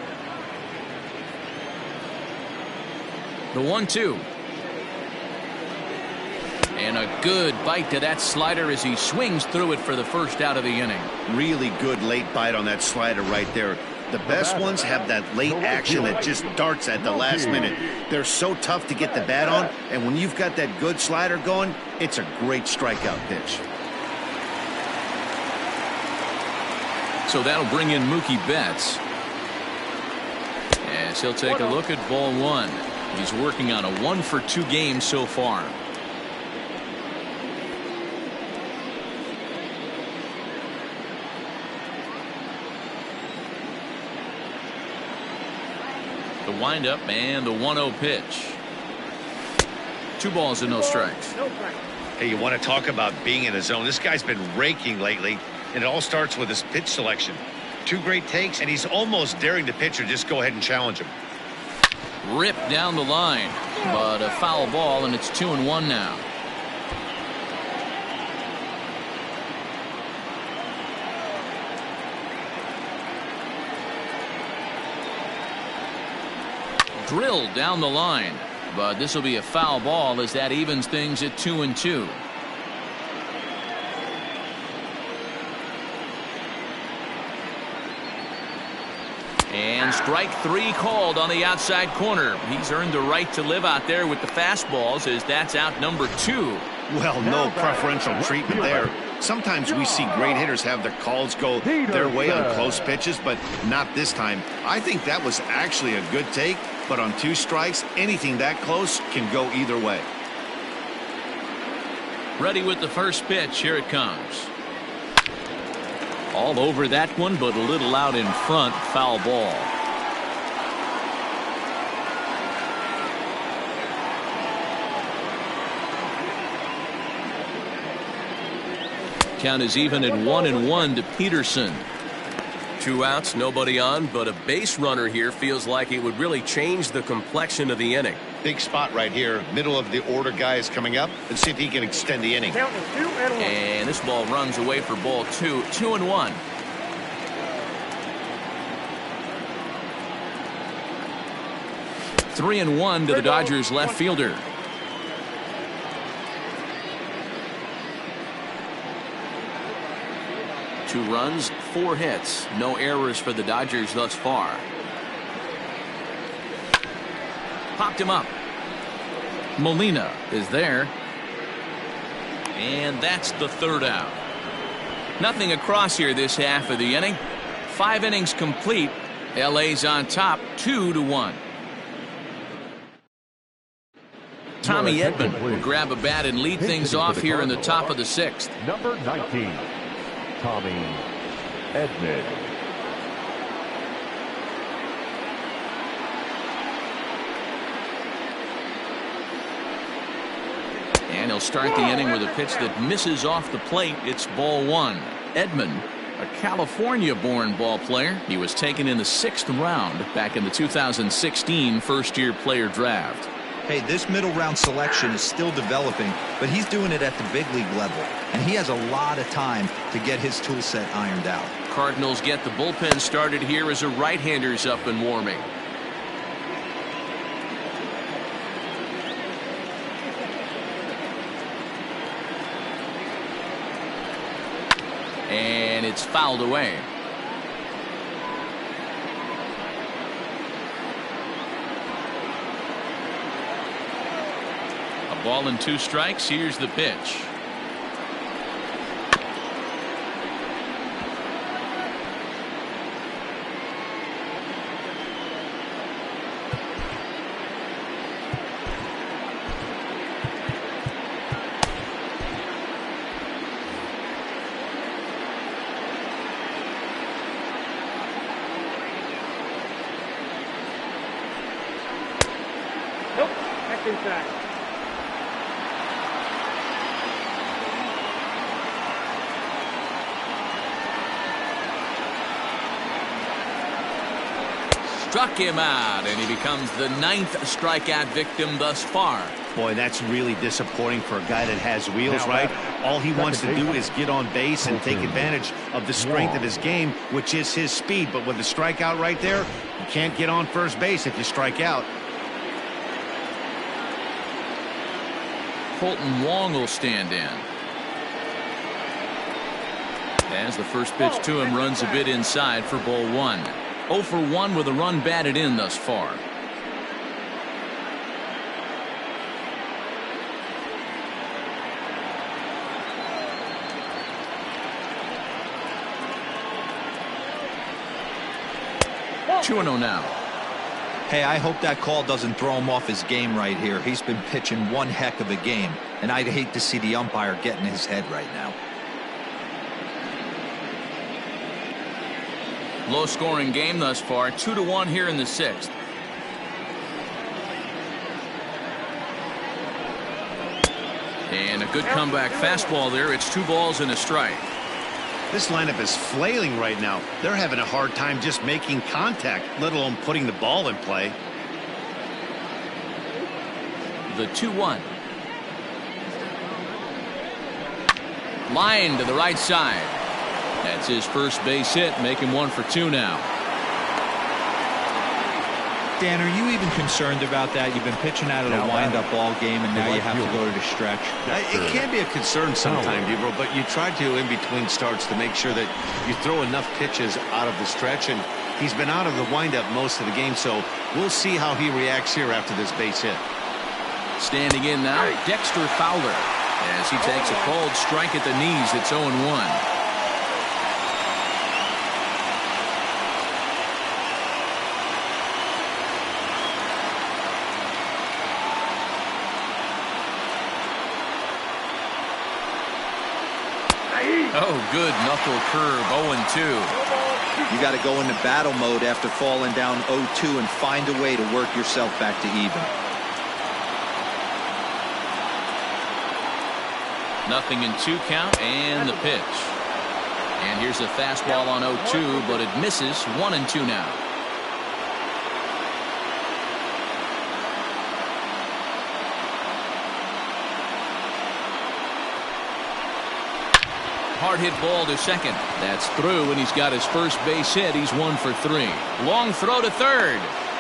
The 1-2. And a good bite to that slider as he swings through it for the first out of the inning. Really good late bite on that slider right there. The best ones have that late action that just darts at the last minute. They're so tough to get the bat on, and when you've got that good slider going, it's a great strikeout pitch. So that'll bring in Mookie Betts. As he'll take a look at ball 1. He's working on a 1-for-2 game so far. The windup and the 1-0 pitch. 2 balls and no strikes. Hey, you want to talk about being in a zone? This guy's been raking lately, and it all starts with his pitch selection. 2 great takes, and he's almost daring the pitcher just go ahead and challenge him. Ripped down the line, but a foul ball, and it's 2-1 now. Drilled down the line, but this will be a foul ball as that evens things at 2-2. And strike 3 called on the outside corner. He's earned the right to live out there with the fastballs, as that's out number 2. Well, no preferential treatment there. Sometimes we see great hitters have their calls go their way on close pitches, but not this time. I think that was actually a good take, but on 2 strikes, anything that close can go either way. Ready with the first pitch. Here it comes. All over that one, but a little out in front. Foul ball. Count is even at 1-1 to Peterson. 2 outs, nobody on, but a base runner here feels like it would really change the complexion of the inning. Big spot right here. Middle of the order guy is coming up. Let's see if he can extend the inning. And this ball runs away for ball 2. 2-1. 3-1 to the Dodgers left fielder. Two runs, 4 hits, no errors for the Dodgers thus far. Popped him up. Molina is there. And that's the 3rd out. Nothing across here this half of the inning. 5 innings complete. LA's on top 2-1. Tommy Edman will grab a bat and lead things off here in the top of the 6th. Number 19, Tommy Edman. And he'll start the inning with a pitch that misses off the plate. It's ball 1. Edman, a California-born ball player. He was taken in the 6th round back in the 2016 first-year player draft. Hey, this middle round selection is still developing, but he's doing it at the big league level, and he has a lot of time to get his tool set ironed out. Cardinals get the bullpen started here as a right-hander's up and warming. And it's fouled away. A ball and 2 strikes. Here's the pitch. Nope. Back inside. Struck him out, and he becomes the 9th strikeout victim thus far. Boy, that's really disappointing for a guy that has wheels, right? All he wants to do is get on base and take advantage of the strength of his game, which is his speed. But with the strikeout right there, you can't get on first base if you strike out. Colton Wong will stand in. As the first pitch to him runs a bit inside for ball 1. 0 for 1 with a run batted in thus far. Two and 0 now. Hey, I hope that call doesn't throw him off his game right here. He's been pitching one heck of a game, and I'd hate to see the umpire get in his head right now. Low-scoring game thus far, 2-1 here in the 6th. And a good comeback fastball there. It's 2 balls and a strike. This lineup is flailing right now. They're having a hard time just making contact, let alone putting the ball in play. The 2-1. Line to the right side. That's his first base hit, making 1 for 2 now. Dan, are you even concerned about that? You've been pitching out of the wind-up ball game, and now you have to go to the stretch. It can be a concern sometimes, Ebro, but you try to, in between starts, to make sure that you throw enough pitches out of the stretch, and he's been out of the windup most of the game, so we'll see how he reacts here after this base hit. Standing in now, Dexter Fowler, as he takes a cold strike at the knees. It's 0-1. Oh, good knuckle curve, 0-2. You got to go into battle mode after falling down 0-2 and find a way to work yourself back to even. Nothing in 2 count, and the pitch. And here's a fastball on 0-2, but it misses. 1-2 now. Hard hit ball to second. That's through, and he's got his first base hit. He's 1 for 3. Long throw to third.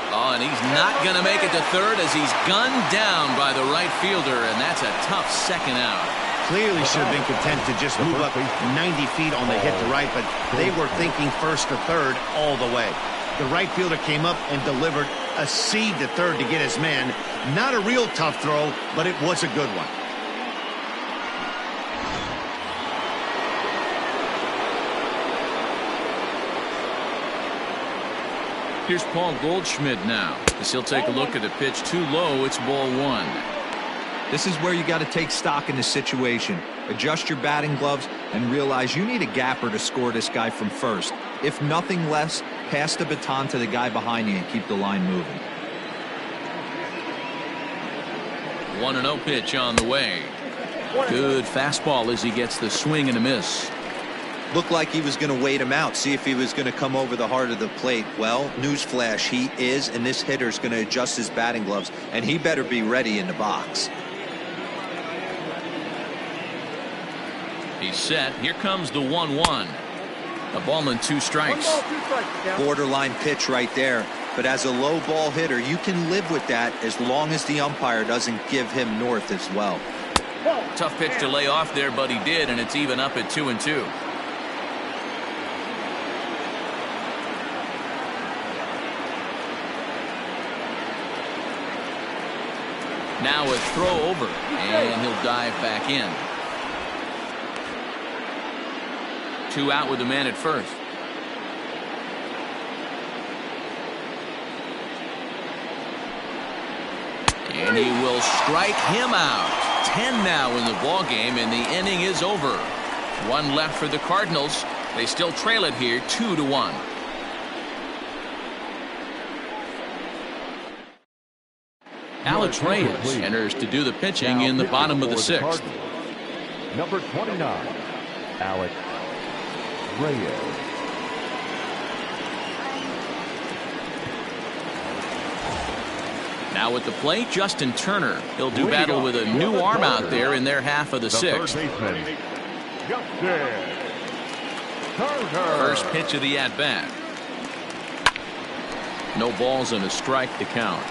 Oh, and he's not going to make it to third as he's gunned down by the right fielder, and that's a tough second out. Clearly should have been content to just move up 90 feet on the hit to right, but they were thinking first to third all the way. The right fielder came up and delivered a seed to third to get his man. Not a real tough throw, but it was a good one. Here's Paul Goldschmidt now, as he'll take a look at a pitch too low. It's ball one. This is where you got to take stock in the situation. Adjust your batting gloves and realize you need a gapper to score this guy from first. If nothing less, pass the baton to the guy behind you and keep the line moving. 1-0 pitch on the way. Good fastball as he gets the swing and a miss. Looked like he was going to wait him out, see if he was going to come over the heart of the plate. Well, newsflash, he is, and this hitter's going to adjust his batting gloves, and he better be ready in the box. He's set. Here comes the 1-1. A ball and 2 strikes. Borderline pitch right there. But as a low ball hitter, you can live with that as long as the umpire doesn't give him north as well. Tough pitch to lay off there, but he did, and it's even up at 2-2. Now a throw over, and he'll dive back in. 2 out with the man at first. And he will strike him out. 10 now in the ball game, and the inning is over. 1 left for the Cardinals. They still trail it here 2-1. Alex Reyes enters to do the pitching in the bottom of the 6th. Number 29, Alex Reyes. Now at the plate, Justin Turner. He'll do battle with a new arm out there in their half of the 6th. First pitch of the at-bat. No balls and a strike to count.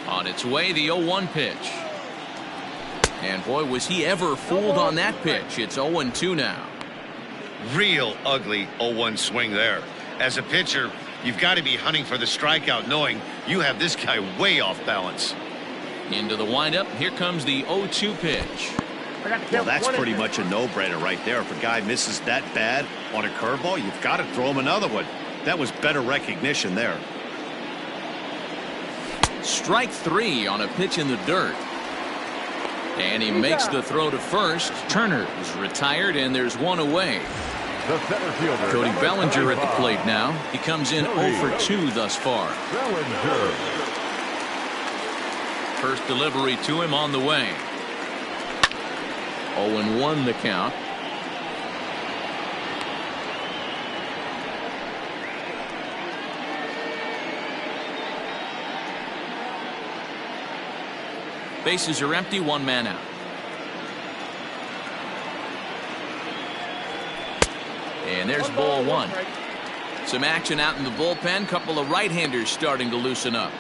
On its way, the 0-1 pitch. And boy, was he ever fooled on that pitch. It's 0-2 now. Real ugly 0-1 swing there. As a pitcher, you've got to be hunting for the strikeout, knowing you have this guy way off balance. Into the windup. Here comes the 0-2 pitch. Well, that's pretty much a no-brainer right there. If a guy misses that bad on a curveball, you've got to throw him another one. That was better recognition there. Strike 3 on a pitch in the dirt. And he makes the throw to first. Turner is retired, and there's 1 away. The center fielder, Cody Bellinger at the plate now. He comes in 0 for 2 thus far. Bellinger. First delivery to him on the way. 0-1 the count. Bases are empty, 1 man out. And there's ball 1. Some action out in the bullpen. Couple of right-handers starting to loosen up.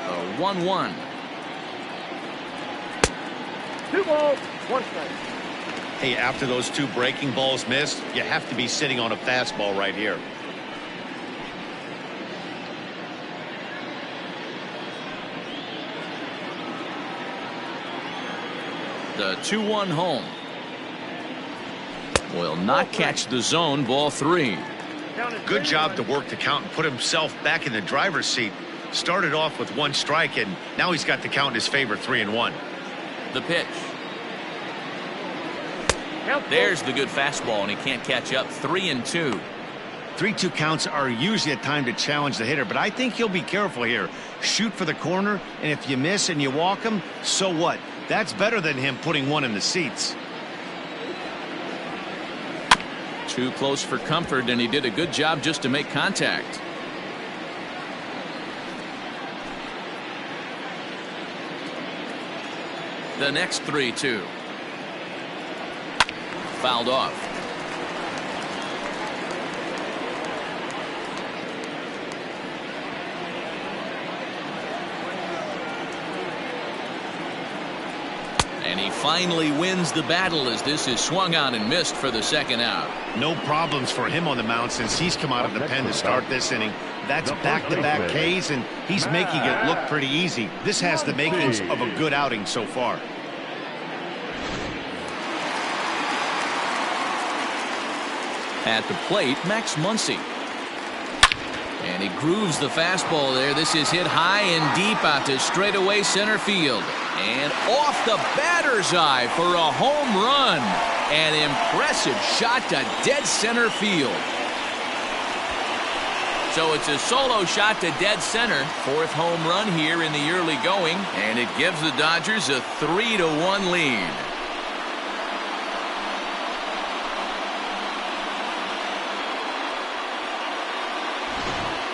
A 1-1. 2 balls, 1 strike. Hey, after those 2 breaking balls missed, you have to be sitting on a fastball right here. The 2-1 home. Will not catch the zone. Ball 3. Good job to work the count and put himself back in the driver's seat. Started off with 1 strike, and now he's got the count in his favor, 3-1. The pitch. There's the good fastball, and he can't catch up. 3-2. 3-2 counts are usually a time to challenge the hitter, but I think he'll be careful here. Shoot for the corner, and if you miss and you walk him, so what? That's better than him putting 1 in the seats. Too close for comfort, and he did a good job just to make contact. The next 3-2. Fouled off. And he finally wins the battle as this is swung on and missed for the second out. No problems for him on the mound since he's come out of the pen to start this inning. That's back-to-back Ks, and he's making it look pretty easy. This has the makings of a good outing so far. At the plate, Max Muncy. And he grooves the fastball there. This is hit high and deep out to straightaway center field. And off the batter's eye for a home run. An impressive shot to dead center field. So it's a solo shot to dead center. Fourth home run here in the early going. And it gives the Dodgers a 3-1 lead.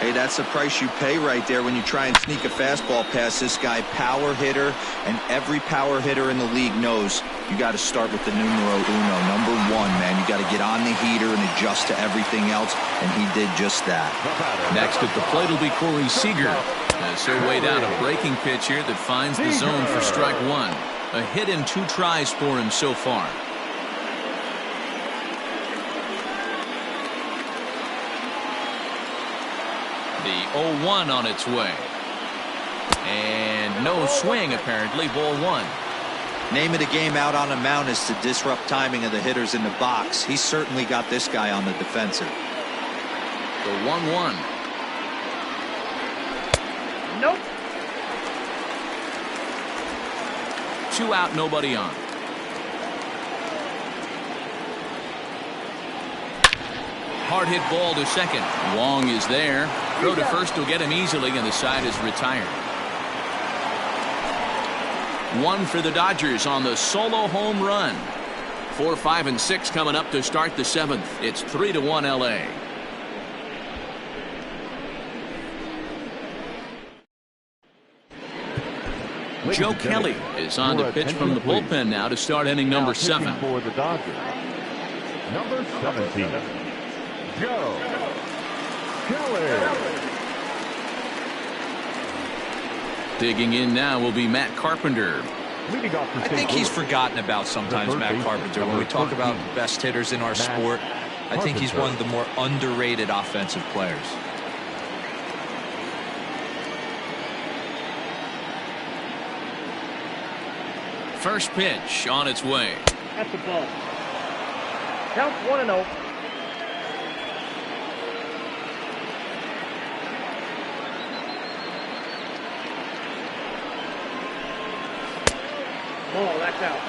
Hey, that's the price you pay right there when you try and sneak a fastball past this guy. Power hitter, and every power hitter in the league knows you got to start with the numero uno, number one, man. You got to get on the heater and adjust to everything else, and he did just that. Next at the plate will be Corey Seager. As he'll wait out a breaking pitch here that finds the zone for strike one. A hit in 2 tries for him so far. The 0-1 on its way. And no swing, apparently. Ball 1. Name of the game out on the mound is to disrupt timing of the hitters in the box. He's certainly got this guy on the defensive. The 1-1. Nope. 2 out, nobody on. Hard hit ball to second. Wong is there. Throw to first will get him easily, and the side is retired. 1 for the Dodgers on the solo home run. 4, 5, and 6 coming up to start the 7th. It's 3-1 LA. Joe Kelly is on to pitch from the bullpen now to start inning number 7. For the Dodgers, number 17, Joe Kelly. Digging in now will be Matt Carpenter. I think he's forgotten about sometimes, Matt Carpenter. When we talk about best hitters in our sport, I think he's one of the more underrated offensive players. First pitch on its way. That's the ball. Count 1-0. Ball, that's out.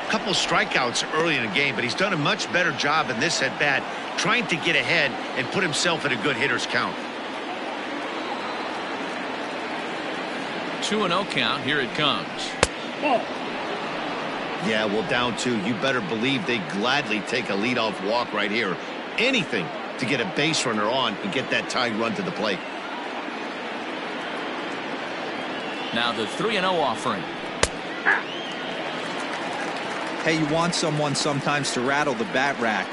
A couple strikeouts early in the game, but he's done a much better job in this at bat, trying to get ahead and put himself in a good hitter's count. 2-0 count. Here it comes. Ball. Yeah, well, down 2. You better believe they gladly take a leadoff walk right here. Anything to get a base runner on and get that tying run to the plate. Now the 3-0 offering. Hey, you want someone sometimes to rattle the bat rack,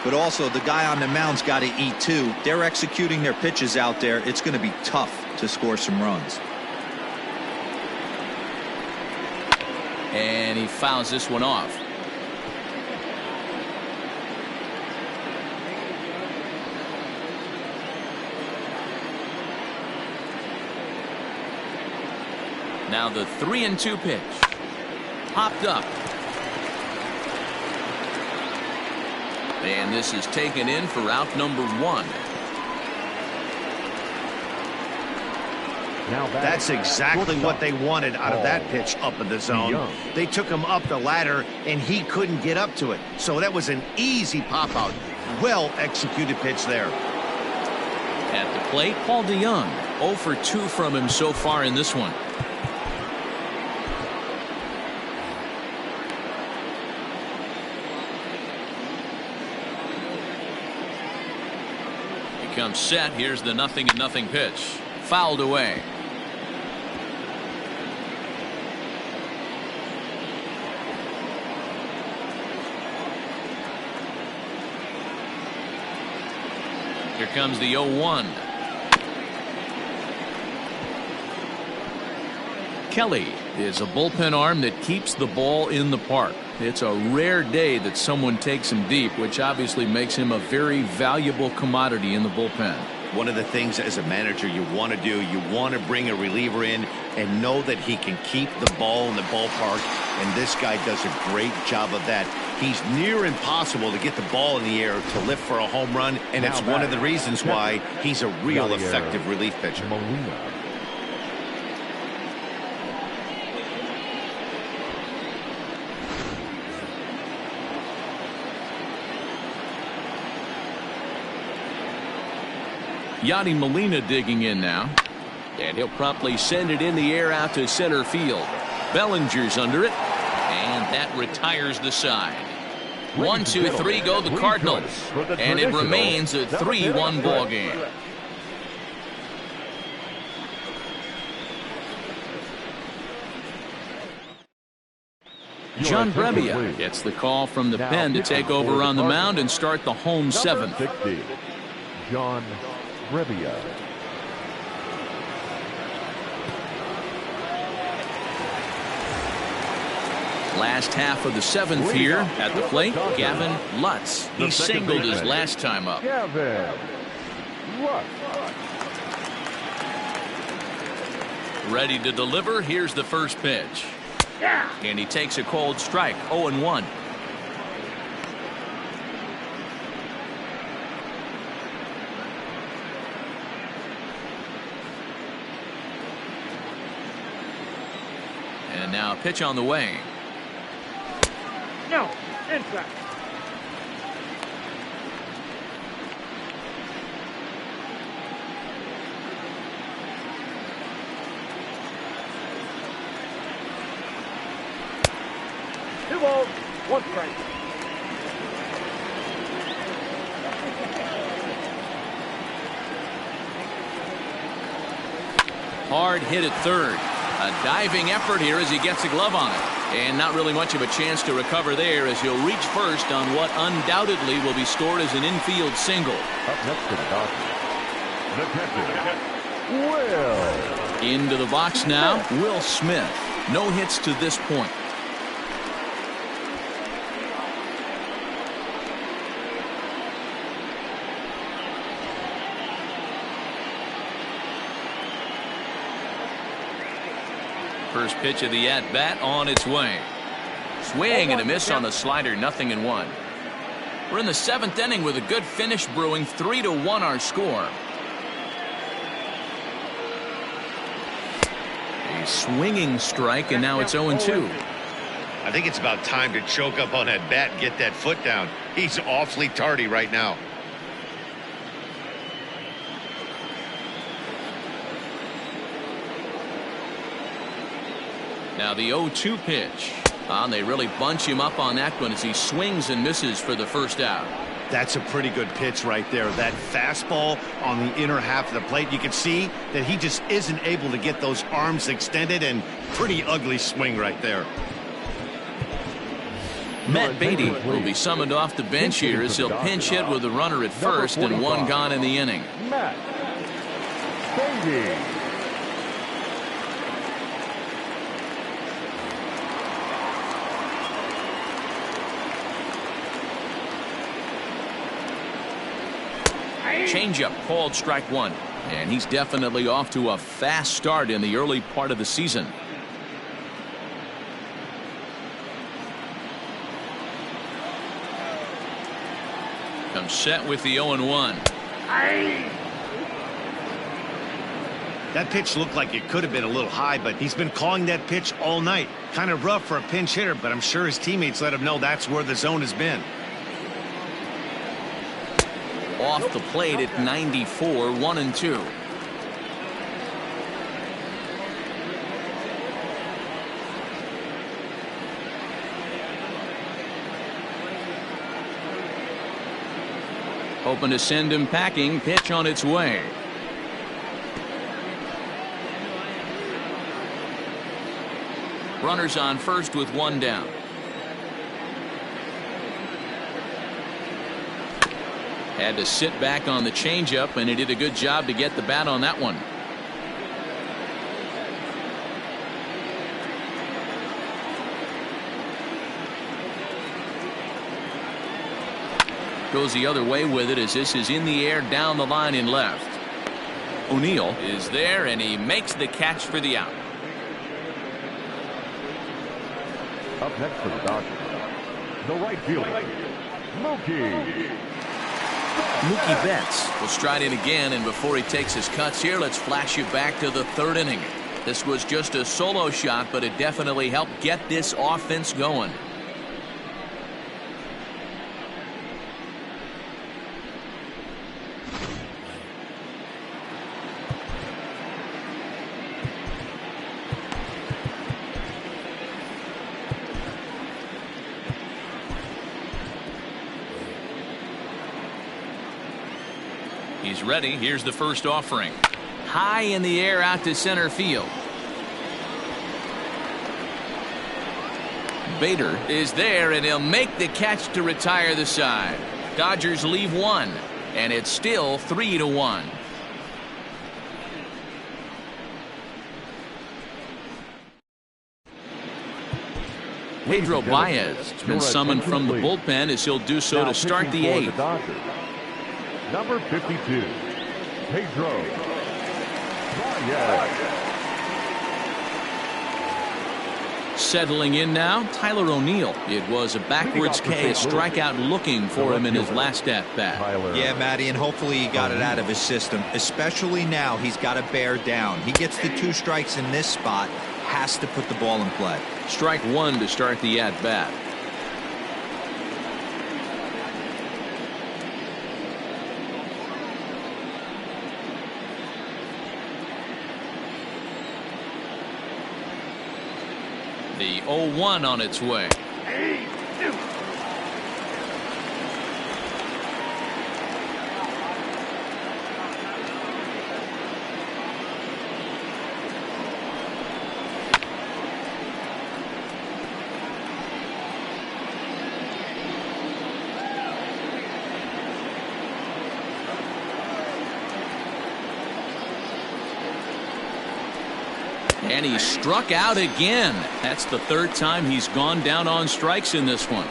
but also the guy on the mound's got to eat too. They're executing their pitches out there. It's going to be tough to score some runs. And he fouls this one off. Now the 3-2 pitch. Popped up. And this is taken in for out number 1. That's exactly what they wanted out of that pitch up in the zone. They took him up the ladder, and he couldn't get up to it. So that was an easy pop-out. Well-executed pitch there. At the plate, Paul DeYoung. 0 for 2 from him so far in this one. comes set. Here's the 0-0 pitch. Fouled away. Here comes the 0-1. Kelly is a bullpen arm that keeps the ball in the park. It's a rare day that someone takes him deep, which obviously makes him a very valuable commodity in the bullpen. One of the things as a manager you want to do, you want to bring a reliever in and know that he can keep the ball in the ballpark, and this guy does a great job of that. He's near impossible to get the ball in the air to lift for a home run, and it's one of the reasons why he's a real effective relief pitcher. Yadi Molina digging in now. And he'll promptly send it in the air out to center field. Bellinger's under it. And that retires the side. 1, 2, 3 go the Cardinals. And it remains a 3-1 ball game. John Brebbia gets the call from the pen to take over on the mound and start the home seventh. John Brebbia. Last half of the seventh here at the plate, Gavin Lutz. He singled his last time up. Gavin Lutz. Ready to deliver. Here's the first pitch. And he takes a cold strike. 0-1. And now a pitch on the way. No, inside. Two balls, one strike. Hard hit at third. A diving effort here as he gets a glove on it. And not really much of a chance to recover there as he'll reach first on what undoubtedly will be scored as an infield single. Up next to the Dodgers, the catcher, Will. Into the box now, Will Smith. No hits to this point. First pitch of the at-bat on its way. Swing and a miss on the slider, 0-1. We're in the seventh inning with a good finish brewing. 3-1 our score. A swinging strike, and now it's 0-2. I think it's about time to choke up on that bat and get that foot down. He's awfully tardy right now. Now the 0-2 pitch. They really bunch him up on that one as he swings and misses for the first out. That's a pretty good pitch right there. That fastball on the inner half of the plate. You can see that he just isn't able to get those arms extended, and pretty ugly swing right there. Matt Beatty will be summoned off the bench here as he'll pinch hit with a runner at first and one gone in the inning. Matt Beatty. Changeup called strike one, and he's definitely off to a fast start in the early part of the season. Comes set with the 0-1. That pitch looked like it could have been a little high, but he's been calling that pitch all night. Kind of rough for a pinch hitter, but I'm sure his teammates let him know that's where the zone has been. Off the plate at 94, 1-2. Hoping to send him packing. Pitch on its way. Runners on first with one down. Had to sit back on the changeup, and he did a good job to get the bat on that one. Goes the other way with it as this is in the air down the line in left. O'Neill is there, and he makes the catch for the out. Up next for the Dodgers, the right fielder, Mookie Betts will stride in again, and before he takes his cuts here, let's flash you back to the third inning. This was just a solo shot, but it definitely helped get this offense going. He's ready. Here's the first offering. High in the air out to center field. Bader is there, and he'll make the catch to retire the side. Dodgers leave one, and it's still 3-1. Pedro Baez has been summoned from the bullpen as he'll do so to start the eighth. Number 52, Pedro Baez. Settling in now, Tyler O'Neill. It was a backwards K, a strikeout looking for him in his last at-bat. Yeah, Matty, and hopefully he got it out of his system. Especially now, he's got to bear down. He gets the 2 strikes in this spot, has to put the ball in play. Strike one to start the at-bat. The 0-1 on its way. And he struck out again. That's the third time he's gone down on strikes in this one.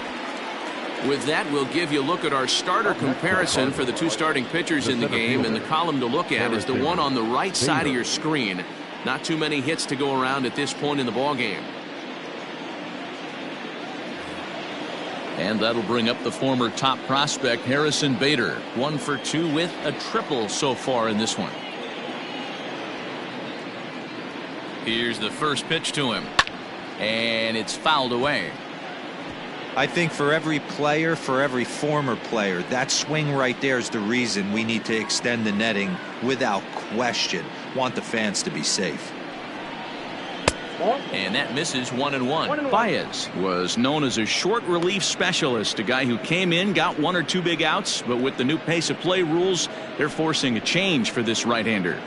With that, we'll give you a look at our starter comparison for the 2 starting pitchers in the game, and the column to look at is the one on the right side of your screen. Not too many hits to go around at this point in the ballgame. And that'll bring up the former top prospect Harrison Bader. 1 for 2 with a triple so far in this one. Here's the first pitch to him, and it's fouled away. I think for every player, for every former player, that swing right there is the reason we need to extend the netting without question. Want the fans to be safe. And that misses 1-1. Baez was known as a short relief specialist, a guy who came in, got 1 or 2 big outs, but with the new pace of play rules, they're forcing a change for this right-hander.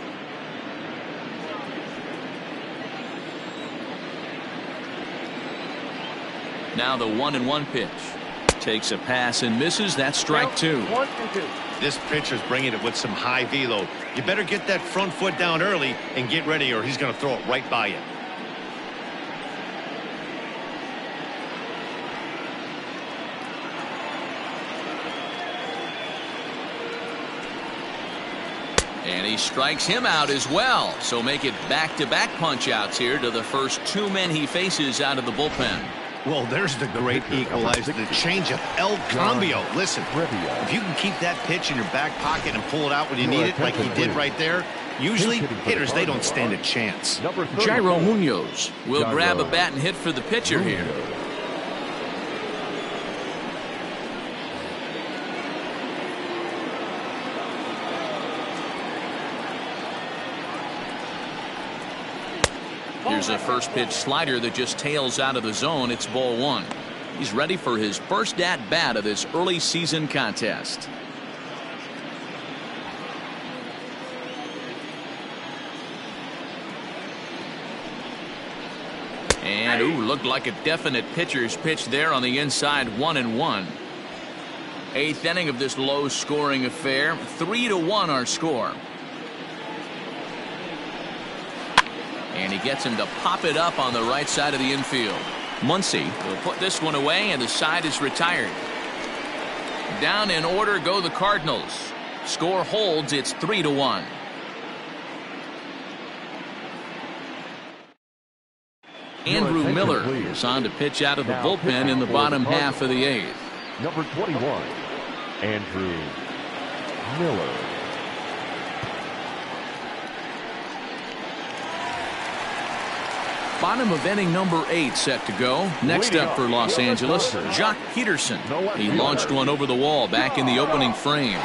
Now the 1-1 pitch. Takes a pass and misses. That's strike 2. 1-2. This pitcher's bringing it with some high velo. You better get that front foot down early and get ready, or he's going to throw it right by you. And he strikes him out as well. So make it back-to-back punch-outs here to the first 2 men he faces out of the bullpen. Well, there's the great equalizer, the changeup, El Cambio. Listen, if you can keep that pitch in your back pocket and pull it out when you need it, like he did right there, usually hitters, they don't stand a chance. Jairo Munoz will grab a bat and hit for the pitcher here. Here's a first pitch slider that just tails out of the zone. It's ball 1. He's ready for his first at bat of this early season contest. And ooh, looked like a definite pitcher's pitch there on the inside. 1-1. Eighth inning of this low-scoring affair. 3-1 our score. And he gets him to pop it up on the right side of the infield. Muncy will put this one away, and the side is retired. Down in order go the Cardinals. Score holds. It's 3-1. Andrew Miller is on to pitch out of the bullpen in the bottom half of the eighth. Number 21, Andrew Miller. Bottom of inning number 8 set to go. Next up for Los Angeles, Jock Peterson. He launched one over the wall back in the opening frame.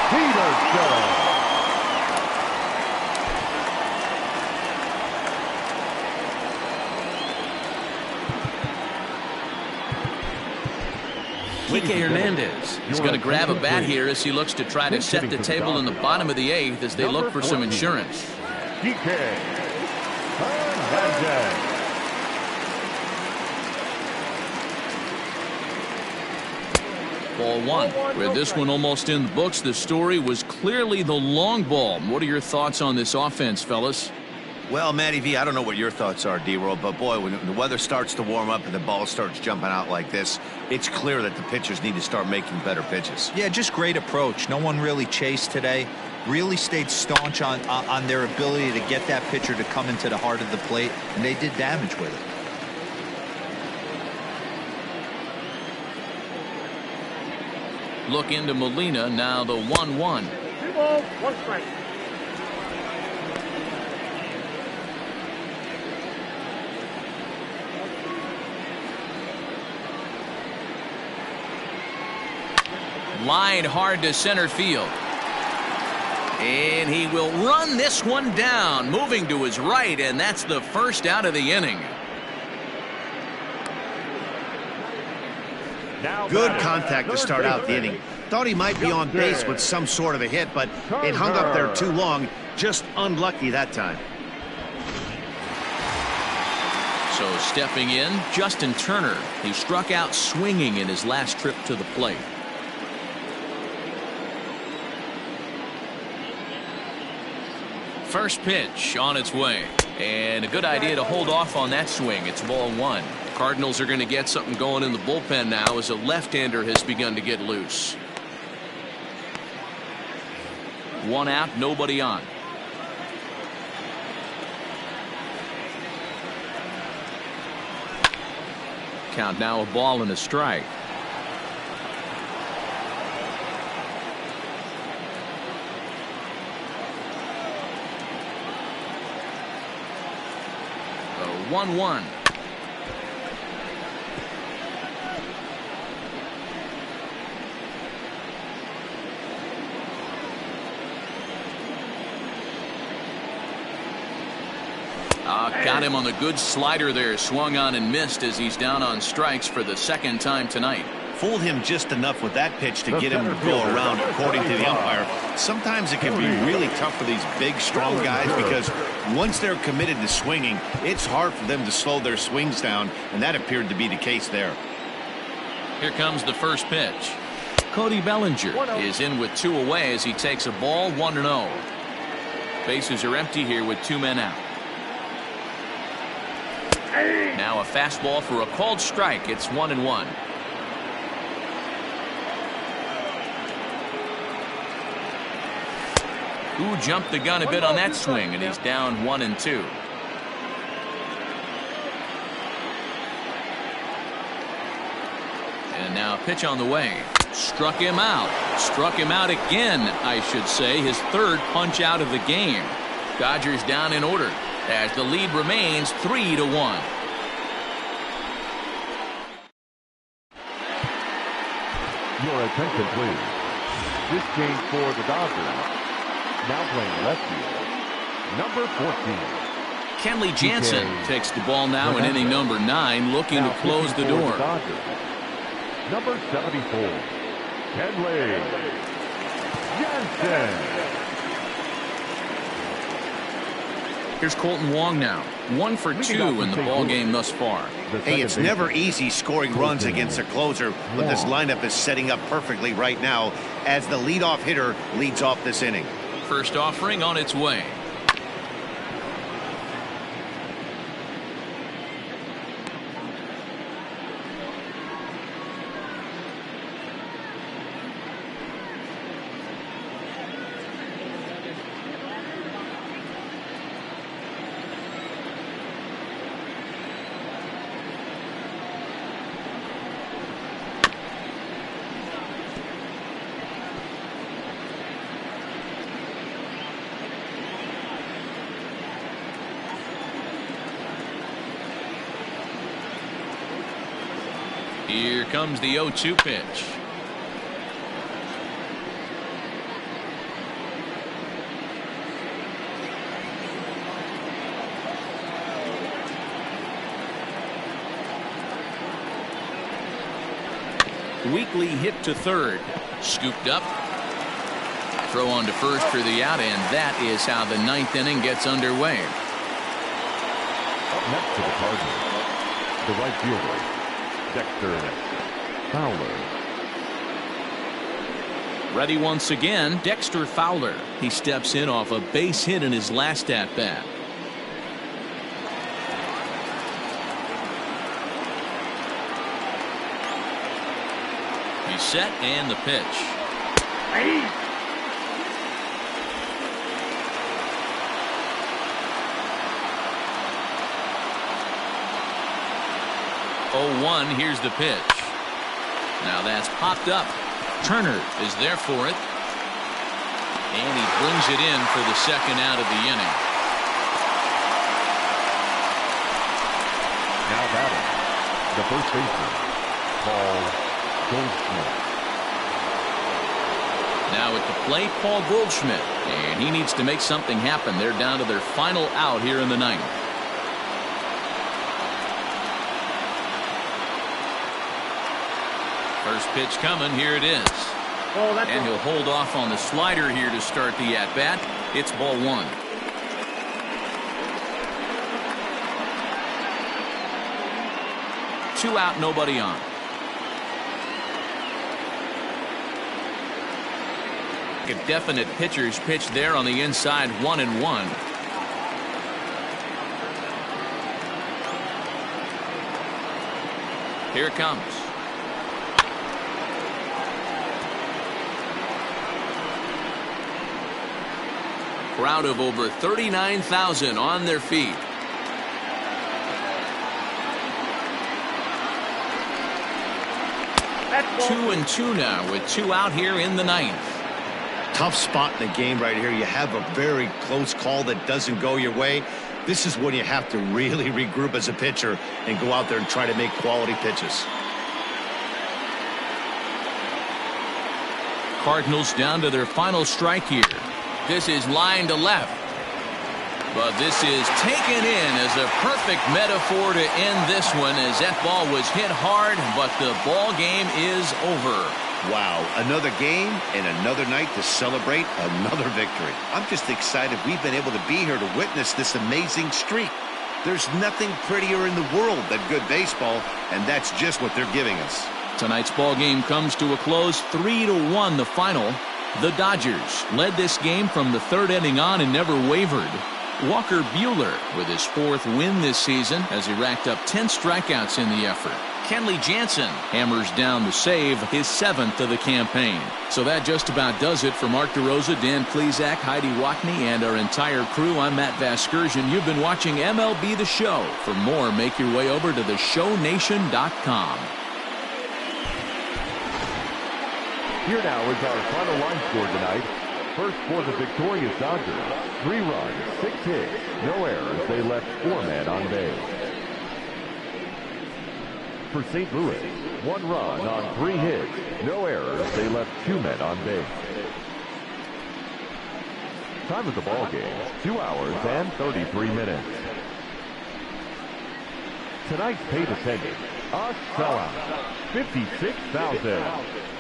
Peterson. Kike Hernandez is going to grab a bat here as he looks to try to set the table in the bottom of the eighth as they look for some insurance. Kike Hernandez. Ball one. With this one almost in the books, the story was clearly the long ball. What are your thoughts on this offense, fellas? Well, Matty V, I don't know what your thoughts are, D-Roll, but boy, when the weather starts to warm up and the ball starts jumping out like this, it's clear that the pitchers need to start making better pitches. Yeah, just great approach. No one really chased today. Really stayed staunch on their ability to get that pitcher to come into the heart of the plate, and they did damage with it. Look into Molina, now the 1-1. 2 balls, 1 strike. Line hard to center field. And he will run this one down, moving to his right, and that's the first out of the inning. Good contact to start out the inning. Thought he might be on base with some sort of a hit, but it hung up there too long. Just unlucky that time. So stepping in, Justin Turner. He struck out swinging in his last trip to the plate. First pitch on its way, and a good idea to hold off on that swing. It's ball one. Cardinals are going to get something going in the bullpen now as a left-hander has begun to get loose. One out, nobody on. Count now, a ball and a strike. The 1-1. Got him on the good slider there. Swung on and missed as he's down on strikes for the second time tonight. Fooled him just enough with that pitch to get him to go around, according to the umpire. Sometimes it can be really tough for these big, strong guys because once they're committed to swinging, it's hard for them to slow their swings down, and that appeared to be the case there. Here comes the first pitch. Cody Bellinger is in with 2 away as he takes a ball, 1-0. Bases are empty here with 2 men out. Now a fastball for a called strike. It's 1-1. Who jumped the gun a bit on that swing, and he's down 1-2. And now a pitch on the way. Struck him out. Struck him out again, I should say. His 3rd punch out of the game. Dodgers down in order as the lead remains 3-1. Your attention, please. This game for the Dodgers. Now playing left field, number 14. Kenley Jansen takes the ball now in inning number 9, looking to close the door. Number 74, Kenley Jansen. Here's Colton Wong now. 1 for 2 in the ball game thus far. Hey, it's never easy scoring runs against a closer, but this lineup is setting up perfectly right now as the leadoff hitter leads off this inning. First offering on its way. Here comes the 0-2 pitch. Weekly hit to third. Scooped up. Throw on to first for the out, and that is how the 9th inning gets underway. Up next to the Cardinals, the right fielder, Dexter Fowler. Ready once again, Dexter Fowler. He steps in off a base hit in his last at-bat. He's set, and the pitch. Hey. 0-1, here's the pitch. Now that's popped up. Turner is there for it. And he brings it in for the second out of the inning. Now batting, the first baseman, Paul Goldschmidt. Now at the plate, Paul Goldschmidt. And he needs to make something happen. They're down to their final out here in the 9th. First pitch coming. Here it is. And he'll hold off on the slider here to start the at-bat. It's ball 1. Two out, nobody on. A definite pitcher's pitch there on the inside, 1-1. Here it comes. Crowd of over 39,000 on their feet. That's 2-2 now with 2 out here in the 9th. Tough spot in the game right here. You have a very close call that doesn't go your way. This is when you have to really regroup as a pitcher and go out there and try to make quality pitches. Cardinals down to their final strike here. This is line to left. But this is taken in as a perfect metaphor to end this one, as that ball was hit hard, but the ball game is over. Wow, another game and another night to celebrate another victory. I'm just excited we've been able to be here to witness this amazing streak. There's nothing prettier in the world than good baseball, and that's just what they're giving us. Tonight's ball game comes to a close, 3-1 the final. The Dodgers led this game from the 3rd inning on and never wavered. Walker Buehler with his 4th win this season as he racked up 10 strikeouts in the effort. Kenley Jansen hammers down the save, his 7th of the campaign. So that just about does it for Mark DeRosa, Dan Klezak, Heidi Wackney, and our entire crew. I'm Matt Vasgersian. You've been watching MLB The Show. For more, make your way over to theshownation.com. Here now is our final line score tonight. First for the victorious Dodgers, 3 runs, 6 hits, no errors. They left 4 men on base. For St. Louis, 1 run on 3 hits, no errors. They left 2 men on base. Time of the ball game, 2 hours and 33 minutes. Tonight's paid attendance, a sellout, 56,000.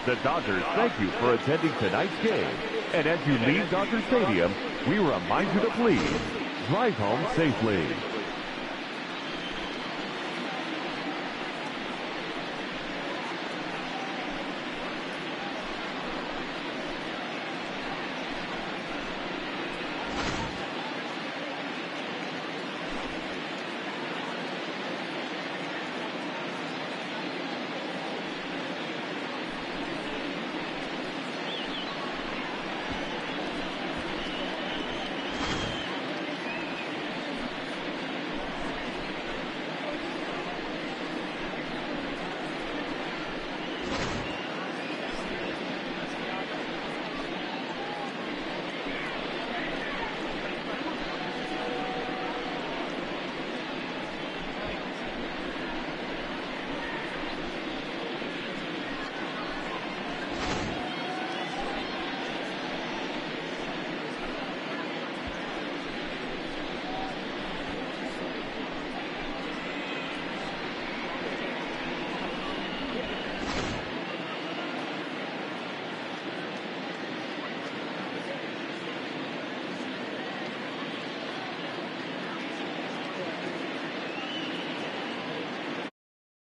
The Dodgers thank you for attending tonight's game. And as you leave Dodger Stadium, we remind you to please drive home safely.